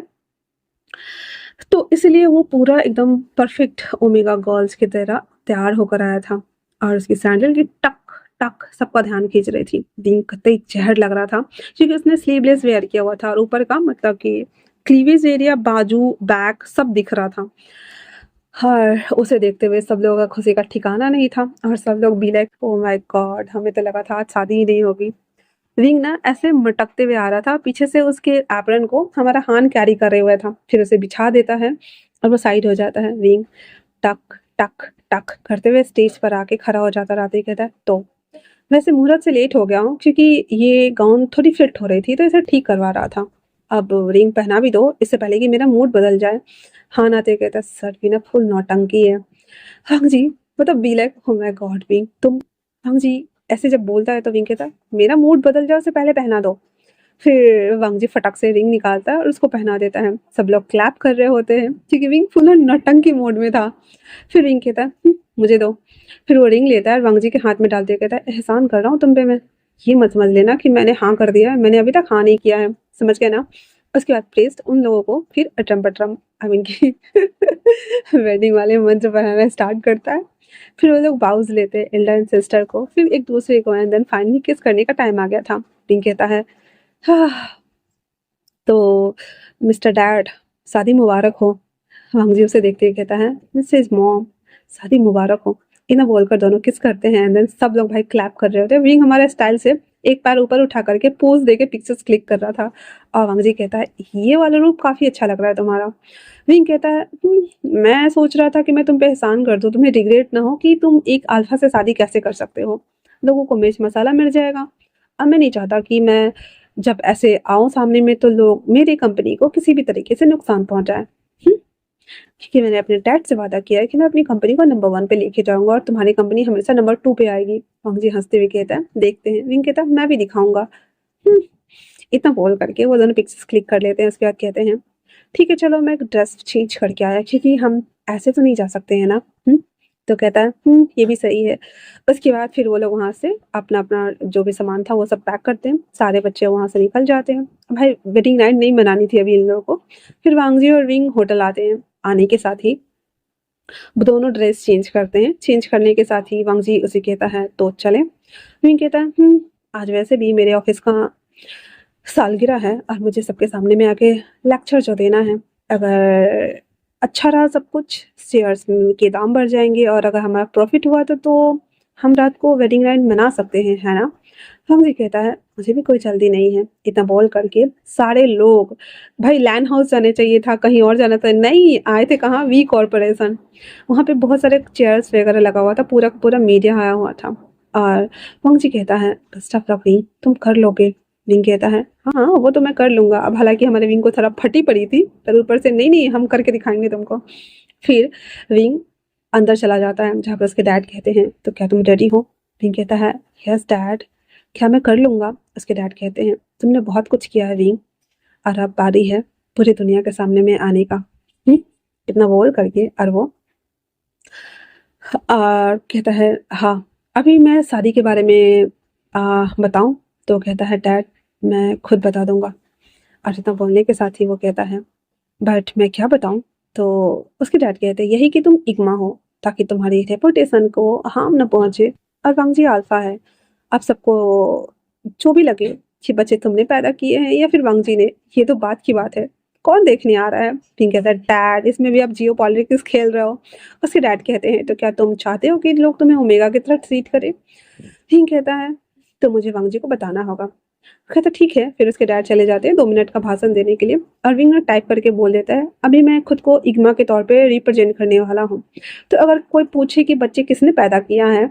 तो इसलिए वो पूरा एकदम परफेक्ट ओमेगा गर्ल्स की तरह तैयार होकर आया था, और उसकी सैंडल की टक टक सबका ध्यान खींच रही थी। विंग कतई जहर लग रहा था, क्योंकि उसने स्लीवलेस वेयर किया हुआ था, और ऊपर का मतलब कि क्लीवेज एरिया, बाजू, बैक सब दिख रहा था। हाँ, उसे देखते हुए सब लोगों का खुशी का ठिकाना नहीं था, और सब लोग be like, oh my God, हमें तो लगा था आज शादी ही नहीं होगी। रिंग ना ऐसे मटकते हुए आ रहा था, पीछे से उसके एप्रन को हमारा हान कैरी करे हुआ था, फिर उसे बिछा देता है और वो साइड हो जाता है। रिंग टक टक टक करते हुए स्टेज पर आके खड़ा हो जाता, रात ही कहता है, तो वैसे मुहूर्त से लेट हो गया हूँ, क्योंकि ये गाउन थोड़ी फिट हो रही थी तो इसे ठीक करवा रहा था। अब रिंग पहना भी दो इससे पहले कि मेरा मूड बदल जाए। हाँ नाते कहता, सर भी ना फुल नौटंकी है। हाँ जी, मतलब be like, oh my God wing तुम। हाँ जी ऐसे जब बोलता है तो विंग कहता है, मेरा मूड बदल जाए उससे पहले पहना दो। फिर वांग जी फटक से रिंग निकालता है और उसको पहना देता है। सब लोग क्लैप कर रहे होते हैं, क्योंकि विंग फुल नौटंकी मोड में था। फिर रिंग कहता है, मुझे दो। फिर वो रिंग लेता है और वांग जी के हाथ में डालते कहता है, एहसान कर रहा हूँ तुम पे मैं, ये मत समझ लेना कि मैंने हाँ कर दिया है, मैंने अभी तक हाँ नहीं किया है, समझ गए ना? उसके बाद प्रेस्ट उन लोगों को फिर अटरम पटरम आई मीन की वेडिंग वाले मंत्र पढ़ाना स्टार्ट करता है। फिर वो लोग बाउज लेते हैं एल्डर एंड सिस्टर को, फिर एक दूसरे को, एंड देन फाइनली किस करने का टाइम आ गया था। रिंग कहता है, हाँ, तो मिस्टर डैड शादी मुबारक हो। वांग जी उसे देखते ही कहता है मिसेज मॉम शादी मुबारक हो। इतना बोलकर दोनों किस करते हैं एंड देन सब लोग भाई क्लैप कर रहे होते हैं। विंग हमारे स्टाइल से एक पैर ऊपर उठा करके पोज देके पिक्चर्स क्लिक कर रहा था और वांग जी कहता है ये वाला रूप काफी अच्छा लग रहा है तुम्हारा। विंग कहता है मैं सोच रहा था कि मैं तुम पे एहसान कर दूं, तुम्हें रिग्रेट ना हो कि तुम एक अल्फा से शादी कैसे कर सकते हो, लोगों को मिर्च मसाला मिल जाएगा। अब मैं नहीं चाहता कि मैं जब ऐसे आऊं सामने में तो लोग मेरी कंपनी को किसी भी तरीके से नुकसान पहुंचाए। क्योंकि मैंने अपने डैड से वादा किया है कि मैं अपनी कंपनी को नंबर 1 पे लेके जाऊंगा और तुम्हारी कंपनी हमेशा नंबर 2 पे आएगी। वांग जी हंसते हुए कहता है देखते हैं। विंग कहता है मैं भी दिखाऊंगा। हम्म, इतना बोल करके वो दोनों पिक्चर्स क्लिक कर लेते हैं। उसके बाद कहते हैं ठीक है चलो मैं एक ड्रेस चेंज करके आया क्योंकि हम ऐसे तो नहीं जा सकते हैं ना। तो कहता है ये भी सही है। उसके बाद फिर वो लोग वहां से अपना अपना जो भी सामान था वो सब पैक करते हैं। सारे बच्चे वहां से निकल जाते हैं। भाई वेडिंग नाइट नहीं मनानी थी अभी इन लोगों को। फिर वांगजी और विंग होटल आते हैं। आने के साथ ही वो दोनों ड्रेस चेंज करते हैं। चेंज करने के साथ ही वांगजी उसे कहता है तो चले। विंग कहता है आज वैसे भी मेरे ऑफिस का सालगिरह है और मुझे सबके सामने में आके लेक्चर जो देना है। अगर अच्छा रहा सब कुछ शेयर्स के दाम बढ़ जाएंगे और अगर हमारा प्रॉफिट हुआ तो हम रात को वेडिंग नाइट मना सकते हैं, है ना। हम जी कहता है मुझे भी कोई जल्दी नहीं है। इतना बोल करके सारे लोग भाई लैंड हाउस जाने चाहिए था, कहीं और जाना था, नहीं आए थे कहाँ वी कॉर्पोरेशन। वहाँ पे बहुत सारे चेयर्स वगैरह लगा हुआ था, पूरा पूरा मीडिया आया हुआ था। और वंग जी कहता है बेस्ट ऑफ लक विंग, तुम कर लोगे। विंग कहता है हाँ वो तो मैं कर लूंगा। अब हालांकि हमारे विंग को थोड़ा फटी पड़ी थी पर ऊपर से नहीं नहीं हम करके दिखाएंगे तुमको। फिर विंग अंदर चला जाता है जहाँ पर उसके डैड कहते हैं तो क्या तुम रेडी हो। विंग कहता है यस डैड, क्या मैं कर लूंगा। उसके डैड कहते हैं तुमने बहुत कुछ किया है विंग और अब बारी है पूरी दुनिया के सामने में आने का। इतना बोल करके और वो कहता है हाँ अभी मैं शादी के बारे में बताऊं। तो कहता है डैड मैं खुद बता दूंगा। और इतना बोलने के साथ ही वो कहता है बट मैं क्या बताऊं। तो उसके डैड कहते हैं यही कि तुम इग्मा हो ताकि तुम्हारी रेपुटेशन को हार्म न पहुंचे। और वांगजी अल्फा है। आप सबको जो भी लगे कि बच्चे तुमने पैदा किए हैं या फिर वांगजी ने, ये तो बात की बात है, कौन देखने आ रहा है। फिर कहता है डैड इसमें भी आप जियो पॉलिटिक्स खेल रहे हो। उसके डैड कहते हैं तो क्या तुम चाहते हो कि लोग तुम्हें ओमेगा की तरह ट्रीट करें। फिर कहता है तो मुझे वांगजी को बताना होगा। कहता ठीक है। फिर उसके डैड चले जाते हैं 2 मिनट का भाषण देने के लिए। और विंग टाइप करके बोल देता है अभी मैं खुद को इग्मा के तौर पे रिप्रेजेंट करने वाला हूँ। तो अगर कोई पूछे कि बच्चे किसने पैदा किया है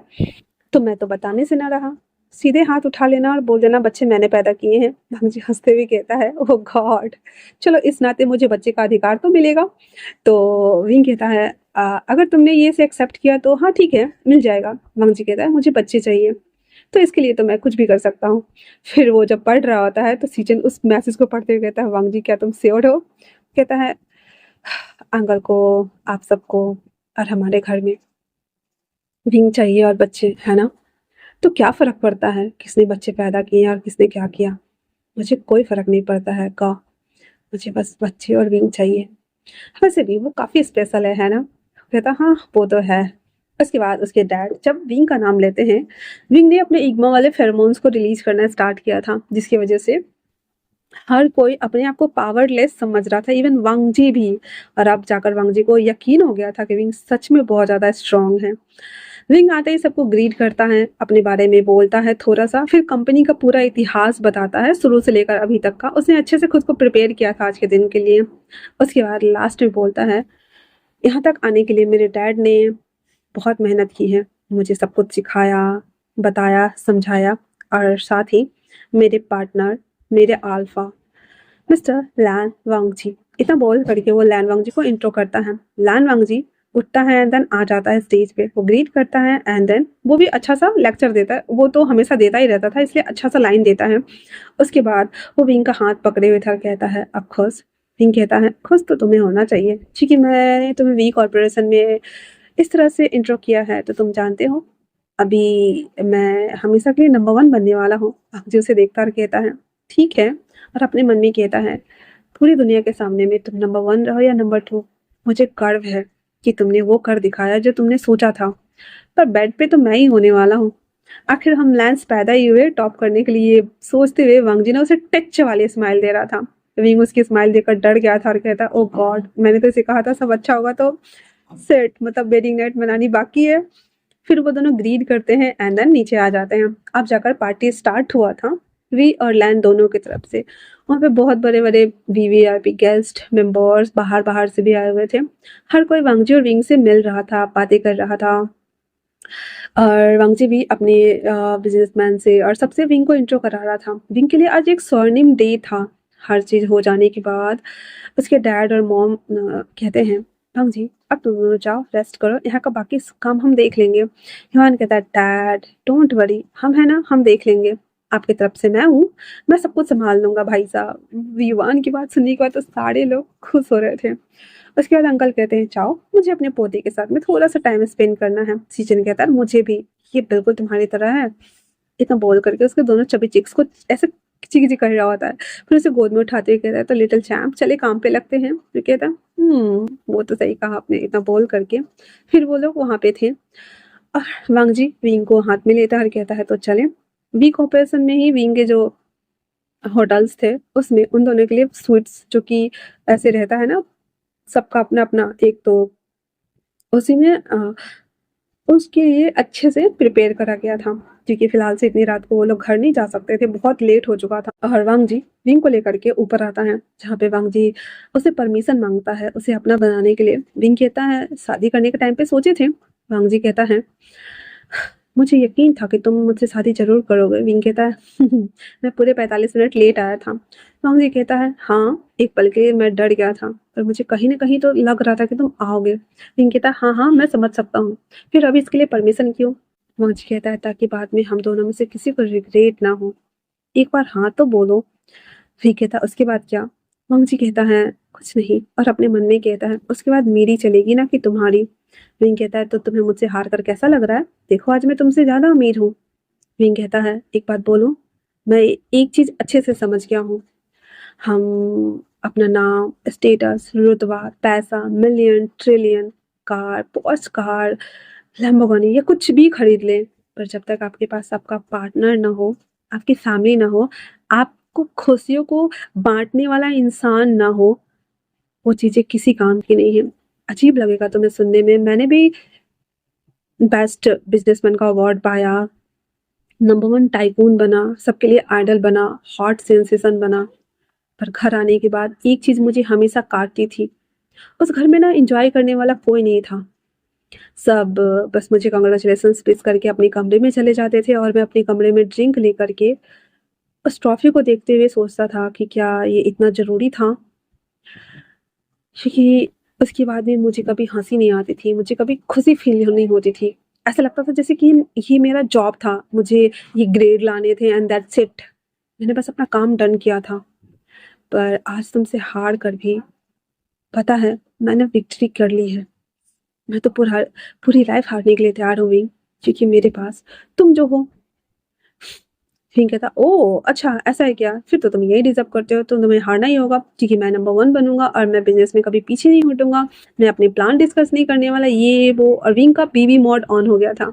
तो मैं तो बताने से ना रहा, सीधे हाथ उठा लेना और बोल देना बच्चे मैंने पैदा किए हैं। भांजी हंसते हुए कहता है ओह गॉड, चलो इस नाते मुझे बच्चे का अधिकार तो मिलेगा। तो विंग कहता है अगर तुमने ये से एक्सेप्ट किया तो हाँ ठीक है मिल जाएगा। भांजी कहता है मुझे बच्चे चाहिए तो इसके लिए तो मैं कुछ भी कर सकता हूँ। फिर वो जब पढ़ रहा होता है तो सीजन उस मैसेज को पढ़ते हुए कहता है वांग जी क्या तुम श्योर हो। कहता है अंकल को, आप सबको और हमारे घर में विंग चाहिए और बच्चे, है ना। तो क्या फर्क पड़ता है किसने बच्चे पैदा किए और किसने क्या किया, मुझे कोई फर्क नहीं पड़ता है का, मुझे बस बच्चे और विंग चाहिए। वैसे भी वो काफी स्पेशल है ना। कहता हाँ वो तो है। उसके बाद उसके डैड जब विंग का नाम लेते हैं, विंग ने अपने इग्मा वाले फेरोमोन्स को रिलीज करना स्टार्ट किया था जिसकी वजह से हर कोई अपने आप को पावरलेस समझ रहा था, इवन वांगजी भी। और अब जाकर वांगजी को यकीन हो गया था कि विंग सच में बहुत ज्यादा स्ट्रांग है। विंग आते ही सबको ग्रीट करता है, अपने बारे में बोलता है थोड़ा सा, फिर कंपनी का पूरा इतिहास बताता है शुरू से लेकर अभी तक का। उसने अच्छे से खुद को प्रिपेयर किया था आज के दिन के लिए। उसके बाद लास्ट में बोलता है यहाँ तक आने के लिए मेरे डैड ने बहुत मेहनत की है, मुझे सब कुछ सिखाया, बताया, समझाया। और साथ ही मेरे पार्टनर, मेरे अल्फा मिस्टर लैन वांगजी। इतना बोल करके वो लैन वांगजी को इंट्रो करता है। लैन वांगजी उठता है एंड देन आ जाता है स्टेज पे, वो ग्रीट करता है एंड देन वो भी अच्छा सा लेक्चर देता है। वो तो हमेशा देता ही रहता था इसलिए अच्छा सा लाइन देता है। उसके बाद वो विंग का हाथ पकड़े हुए था, कहता है अब खुश। विंग कहता है खुश तो तुम्हें होना चाहिए क्योंकि मैंने तुम्हें वी कॉर्पोरेशन में इस तरह से इंट्रो किया है तो तुम जानते हो अभी मैं हमेशा के लिए नंबर 1 बनने वाला हूँ। जो उसे देखता और कहता है ठीक है। और अपने मन में कहता है पूरी दुनिया के सामने में तुम नंबर 1 रहो या नंबर 2, मुझे गर्व है कि तुमने वो कर दिखाया जो तुमने सोचा था। पर बेड पे तो मैं ही होने वाला हूँ। आखिर हम लैंस पैदा ही हुए टॉप करने के लिए, सोचते हुए वांगजी ने उसे टच वाली स्माइल दे रहा था। विंग उसकी स्माइल देखकर डर गया था और कहता ओ गॉड, मैंने तो इसे कहा था सब अच्छा होगा तो सेट मतलब वेडिंग नाइट मनानी बाकी है। फिर वो दोनों ग्रीड करते हैं एंड देन नीचे आ जाते हैं। अब जाकर पार्टी स्टार्ट हुआ था, वी और लैन दोनों की तरफ से। वहाँ पे बहुत बड़े बड़े वीवीआईपी गेस्ट मेंबर्स बाहर बाहर से भी आए हुए थे। हर कोई वांगजी और विंग से मिल रहा था, बातें कर रहा था। और वांगजी भी अपने बिजनेसमैन से और सबसे विंग को इंट्रो करा रहा था। विंग के लिए आज एक स्वर्णिम डे था। हर चीज़ हो जाने के बाद उसके डैड और मॉम कहते हैं वांगजी अब तुम दोनों जाओ रेस्ट करो, यहाँ का बाकी काम हम देख लेंगे। युवान कहता है डैड डोंट वरी, हम है ना, हम देख लेंगे, आपकी तरफ से मैं हूँ, मैं सब कुछ संभाल लूंगा भाई साहब। युवान की बात सुनने के बाद तो सारे लोग खुश हो रहे थे। उसके बाद अंकल कहते हैं जाओ, मुझे अपने पोते के साथ में थोड़ा सा टाइम स्पेंड करना है। सीजन कहता है मुझे भी, ये बिल्कुल तुम्हारी तरह है। इतना बोल करके उसके दोनों चबी चिक्स को ऐसे किची किची कर रहा होता है। फिर उसे गोद में उठाते हुए कहता है तो लिटिल चैम्प चले काम पे लगते हैं। फिर कहता है वो तो सही कहा आपने, इतना बोल करके फिर वो लोग वहां पे थे। और वांगजी विंग को हाथ में लेता है और कहता है तो चले। वी कॉर्पोरेशन में ही विंग के जो होटल्स थे उसमें उन दोनों के लिए स्वीट्स जो कि ऐसे रहता है ना, सबका अपना अपना एक तो उसी में उसके लिए अच्छे से प्रिपेयर करा गया था, क्योंकि फिलहाल से इतनी रात को वो लोग घर नहीं जा सकते थे, बहुत लेट हो चुका था। और वांग जी विंग को लेकर के ऊपर आता है, जहाँ पे वांग जी उसे परमिशन मांगता है उसे अपना बनाने के लिए। विंग कहता है शादी करने के टाइम पे सोचे थे। वांग जी कहता है मुझे यकीन था कि तुम मुझसे शादी जरूर करोगे। विंग कहता है मैं पूरे 45 मिनट लेट आया था। वांग जी कहता है हाँ, एक पल के लिए मैं डर गया था, पर मुझे कहीं ना कहीं तो लग रहा था कि तुम आओगे। विंग कहता है हाँ हाँ मैं समझ सकता हूँ, फिर अभी इसके लिए परमिशन क्यों? वांग जी कहता है ताकि बाद में हम दोनों में से किसी को रिग्रेट ना हो, एक बार हाँ तो बोलो। विंग कहता है उसके बाद क्या? वांग जी कहता है कुछ नहीं, और अपने मन में कहता है उसके बाद मेरी चलेगी ना कि तुम्हारी। विंग कहता है तो तुम्हें मुझसे हार कर कैसा लग रहा है? देखो आज मैं तुमसे ज्यादा अमीर हूँ। विंग कहता है एक बात बोलो, मैं एक चीज अच्छे से समझ गया हूँ, हम अपना नाम स्टेटस रुतबा पैसा million trillion car posh car Lamborghini या कुछ भी खरीद ले, पर जब तक आपके पास आपका पार्टनर ना हो, आपकी फैमिली ना हो, आपको खुशियों को बांटने वाला इंसान ना हो, वो चीजें किसी काम की नहीं है। अजीब लगेगा तुम्हें सुनने में, मैंने भी बेस्ट बिजनेसमैन का अवार्ड पाया, नंबर 1 टाइकून बना, सबके लिए आइडल बना, हॉट सेंसेशन बना, पर घर आने के बाद एक चीज मुझे हमेशा काटती थी, उस घर में ना एंजॉय करने वाला कोई नहीं था। सब बस मुझे कांग्रेचुलेशंस विश करके अपने कमरे में चले जाते थे और मैं अपने कमरे में ड्रिंक लेकर के उस ट्रॉफी को देखते हुए सोचता था कि क्या ये इतना जरूरी था। क्योंकि उसके बाद भी मुझे कभी हंसी नहीं आती थी, मुझे कभी खुशी फील नहीं होती थी। ऐसा लगता था जैसे कि ये मेरा जॉब था, मुझे ये ग्रेड लाने थे एंड दैट्स इट, मैंने बस अपना काम डन किया था। पर आज तुमसे हार कर भी पता है मैंने विक्ट्री कर ली है। मैं तो पूरी लाइफ हारने के लिए तैयार हूँ विंग, क्योंकि मेरे पास तुम जो हो। विंग कहता ओ अच्छा ऐसा है क्या, फिर तो तुम यही डिजर्व करते हो, तो तुम्हें हारना ही होगा, क्योंकि मैं नंबर 1 बनूंगा और मैं बिजनेस में कभी पीछे नहीं हटूंगा। मैं अपने प्लान डिस्कस नहीं करने वाला ये वो। और विंग का बीबी मोड ऑन हो गया था।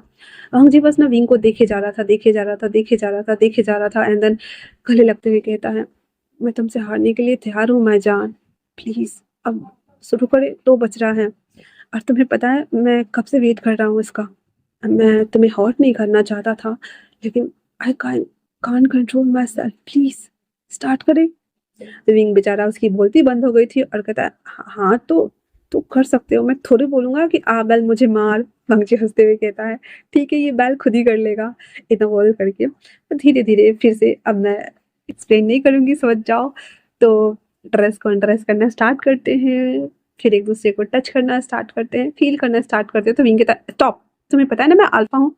वांग जी बस ना विंग को देखे जा रहा था, देखे जा रहा था, देखे जा रहा था, देखे जा रहा था एंड देन गले लगते हुए कहता है मैं तुमसे हारने के लिए तैयार हूँ मैं जान, प्लीज अब शुरू करे, 2 बज रहा है और तुम्हें पता है मैं कब से वेट कर रहा हूँ इसका। मैं तुम्हें हर्ट नहीं करना चाहता था, लेकिन I can't control my self, please start करें। विंग बेचारा उसकी बोलती बंद हो गई थी और कहता है हाँ तो कर सकते हो, मैं थोड़ी बोलूंगा कि आ बैल मुझे मार। मंगजी हंसते हुए कहता है ठीक है ये बैल खुद ही कर लेगा। इतना बोल करके धीरे धीरे फिर से, अब मैं एक्सप्लेन नहीं करूंगी समझ जाओ। तो ड्रेस को अनड्रेस करना स्टार्ट करते हैं, फिर एक दूसरे को टच करना स्टार्ट करते हैं, फील करना स्टार्ट करते हैं। तो विंग कहता है स्टॉप, तुम्हें पता है ना मैं अल्फा हूँ।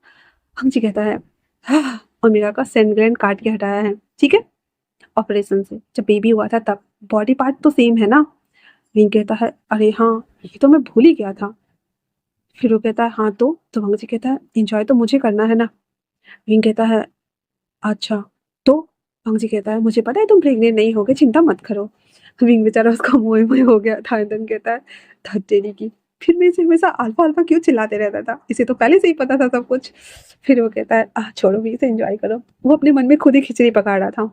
मंगजी कहता है हाँ, ओमेगा का सेंट ग्लैंड काट के हटाया है ठीक है, ऑपरेशन से जब बेबी हुआ था तब, बॉडी पार्ट तो सेम है ना। विंग कहता है अरे हाँ ये तो मैं भूल ही गया था। फिर वो कहता है हाँ तो मंगजी कहता है एंजॉय तो मुझे करना है ना। विंग कहता है अच्छा तो। मंगजी कहता है मुझे पता है तुम प्रेग्नेंट नहीं होगे, चिंता मत करो। विंग बेचारा उसका मोए मोए हो गया था। एंड कहता है धत तेरी की, फिर मैं इसे हमेशा अल्फा अल्फा क्यों चिल्लाते रहता था, इसे तो पहले से ही पता था सब कुछ। फिर वो कहता है छोड़ो भी इसे एंजॉय करो, वो अपने मन में खुद ही खिचड़ी पका रहा था।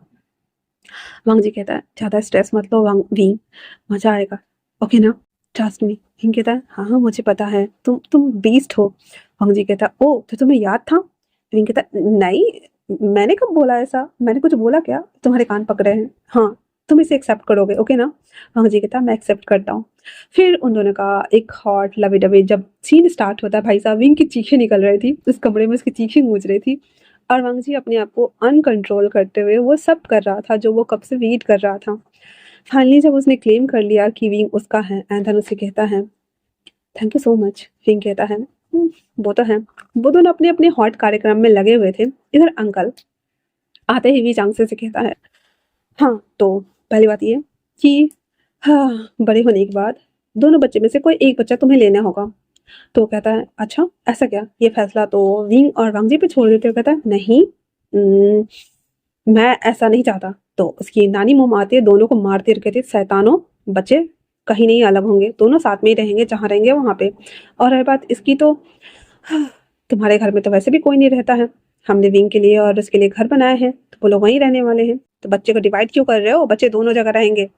वांग जी कहता है ज़्यादा स्ट्रेस मत लो वांग विंग, मज़ा आएगा, ओके ना, ट्रस्ट मी। विंग कहता है हाँ हाँ मुझे पता है, तुम बीस्ट हो। वांग जी कहता है ओ तो तुम्हें याद था। विंग कहता है नहीं, मैंने कब बोला ऐसा, मैंने कुछ बोला क्या, तुम्हारे कान पक रहे हैं, हाँ तुम इसे एक्सेप्ट करोगे, ओके ना। वांग जी कहता है मैं एक्सेप्ट करता हूँ। फिर उन दोनों का एक हॉट लवी डबी जब सीन स्टार्ट होता है, भाई साहब विंग की चीखें निकल रही थी, उस कमरे में उसकी चीखें गूंज रही थी, और वांग जी अपने आप को अनकंट्रोल करते हुए वो सब कर रहा था जो वो कब से वेट कर रहा था। फाइनली जब उसने क्लेम कर लिया कि विंग उसका है, एंड देन उसे कहता है thank you so much. Wing कहता है वो तो है। वो दोनों अपने अपने हॉट कार्यक्रम में लगे हुए थे। इधर अंकल आते ही भी चांगसे से कहता है हाँ तो पहली बात ये कि हाँ बड़े होने के बाद दोनों बच्चे में से कोई एक बच्चा तुम्हें लेना होगा। तो कहता है अच्छा ऐसा क्या, ये फैसला तो विंग और वांगजी पे छोड़ देते हो। कहता है नहीं, मैं ऐसा नहीं चाहता। तो उसकी नानी मोम आती है, दोनों को मारती और कहती है शैतानों, बच्चे कहीं नहीं अलग होंगे, दोनों साथ में ही रहेंगे, जहाँ रहेंगे वहाँ पे। और रही बात इसकी तो तुम्हारे घर में तो वैसे भी कोई नहीं रहता है, हमने विंग के लिए और उसके लिए घर बनाए हैं, तो वो लोग वहीं रहने वाले हैं, तो बच्चे को डिवाइड क्यों कर रहे हो, बच्चे दोनों जगह रहेंगे।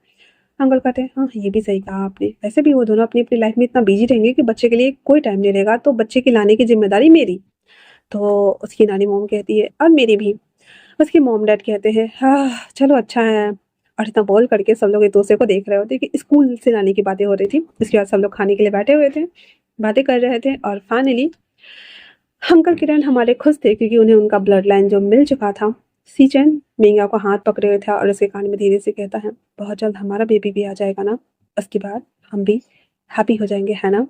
अंकल कहते हैं हाँ ये भी सही कहा आपने, वैसे भी वो दोनों अपनी अपनी लाइफ में इतना बिजी रहेंगे कि बच्चे के लिए कोई टाइम नहीं रहेगा, तो बच्चे की लाने की जिम्मेदारी मेरी। तो उसकी नानी मोम कहती है और मेरी भी। उसके मॉम डैड कहते हैं हाँ चलो अच्छा है। और इतना बोल करके सब लोग एक दूसरे को देख रहे होते कि स्कूल से लाने की बातें हो रही थी। उसके बाद सब लोग खाने के लिए बैठे हुए थे, बातें कर रहे थे, और फाइनली अंकल किरण हमारे खुश थे क्योंकि उन्हें उनका ब्लड लाइन जो मिल चुका था। सीचन मिंगा को हाथ पकड़े हुए था और उसके कान में धीरे से कहता है बहुत जल्द हमारा बेबी भी आ जाएगा ना, उसके बाद हम भी हैप्पी हो जाएंगे, है ना।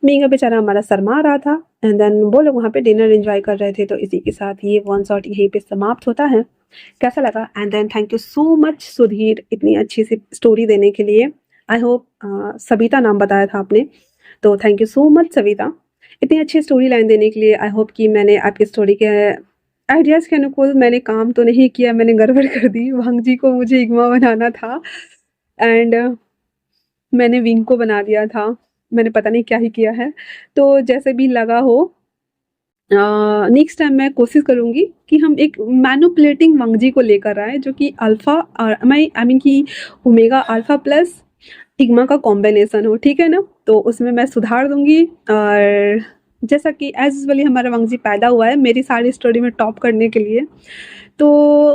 मिंगा बेचारा हमारा शर्मा रहा था, एंड देन वो लोग वहाँ पे डिनर एंजॉय कर रहे थे। तो इसी के साथ ये वन शॉट यहीं पे समाप्त होता है। कैसा लगा, and then thank you so much Sudhir इतनी अच्छी सी स्टोरी देने के लिए। आई होप सविता नाम बताया था आपने, तो thank you so much Savita इतनी अच्छी स्टोरी लाइन देने के लिए। आई होप कि मैंने आपकी स्टोरी के आइडियाज़ के अनुकूल मैंने काम तो नहीं किया, मैंने गड़बड़ कर दी। वांग जी को मुझे इग्मा बनाना था, एंड मैंने विंग को बना दिया था, मैंने पता नहीं क्या ही किया है। तो जैसे भी लगा हो, नेक्स्ट टाइम मैं कोशिश करूंगी कि हम एक मैनिपुलेटिंग वांगजी को लेकर आए जो कि अल्फा और आई मीन कि ओमेगा अल्फा प्लस सिग्मा का कॉम्बिनेशन हो, ठीक है ना। तो उसमें मैं सुधार दूंगी, और जैसा कि एज यूजुअली हमारा वांगजी पैदा हुआ है मेरी सारी स्टोरी में टॉप करने के लिए, तो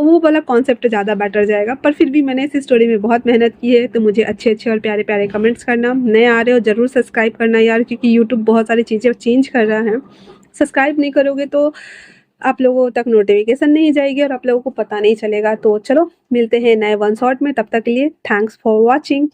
वो वाला कॉन्सेप्ट ज़्यादा बेटर जाएगा। पर फिर भी मैंने इस स्टोरी में बहुत मेहनत की है, तो मुझे अच्छे अच्छे और प्यारे प्यारे कमेंट्स करना, नए आ रहे हो ज़रूर सब्सक्राइब करना यार, क्योंकि यूट्यूब बहुत सारी चीज़ें चेंज कर रहा है। सब्सक्राइब नहीं करोगे तो आप लोगों तक नोटिफिकेशन नहीं जाएगी और आप लोगों को पता नहीं चलेगा। तो चलो मिलते हैं नए वन शॉट में, तब तक के लिए थैंक्स फॉर वॉचिंग।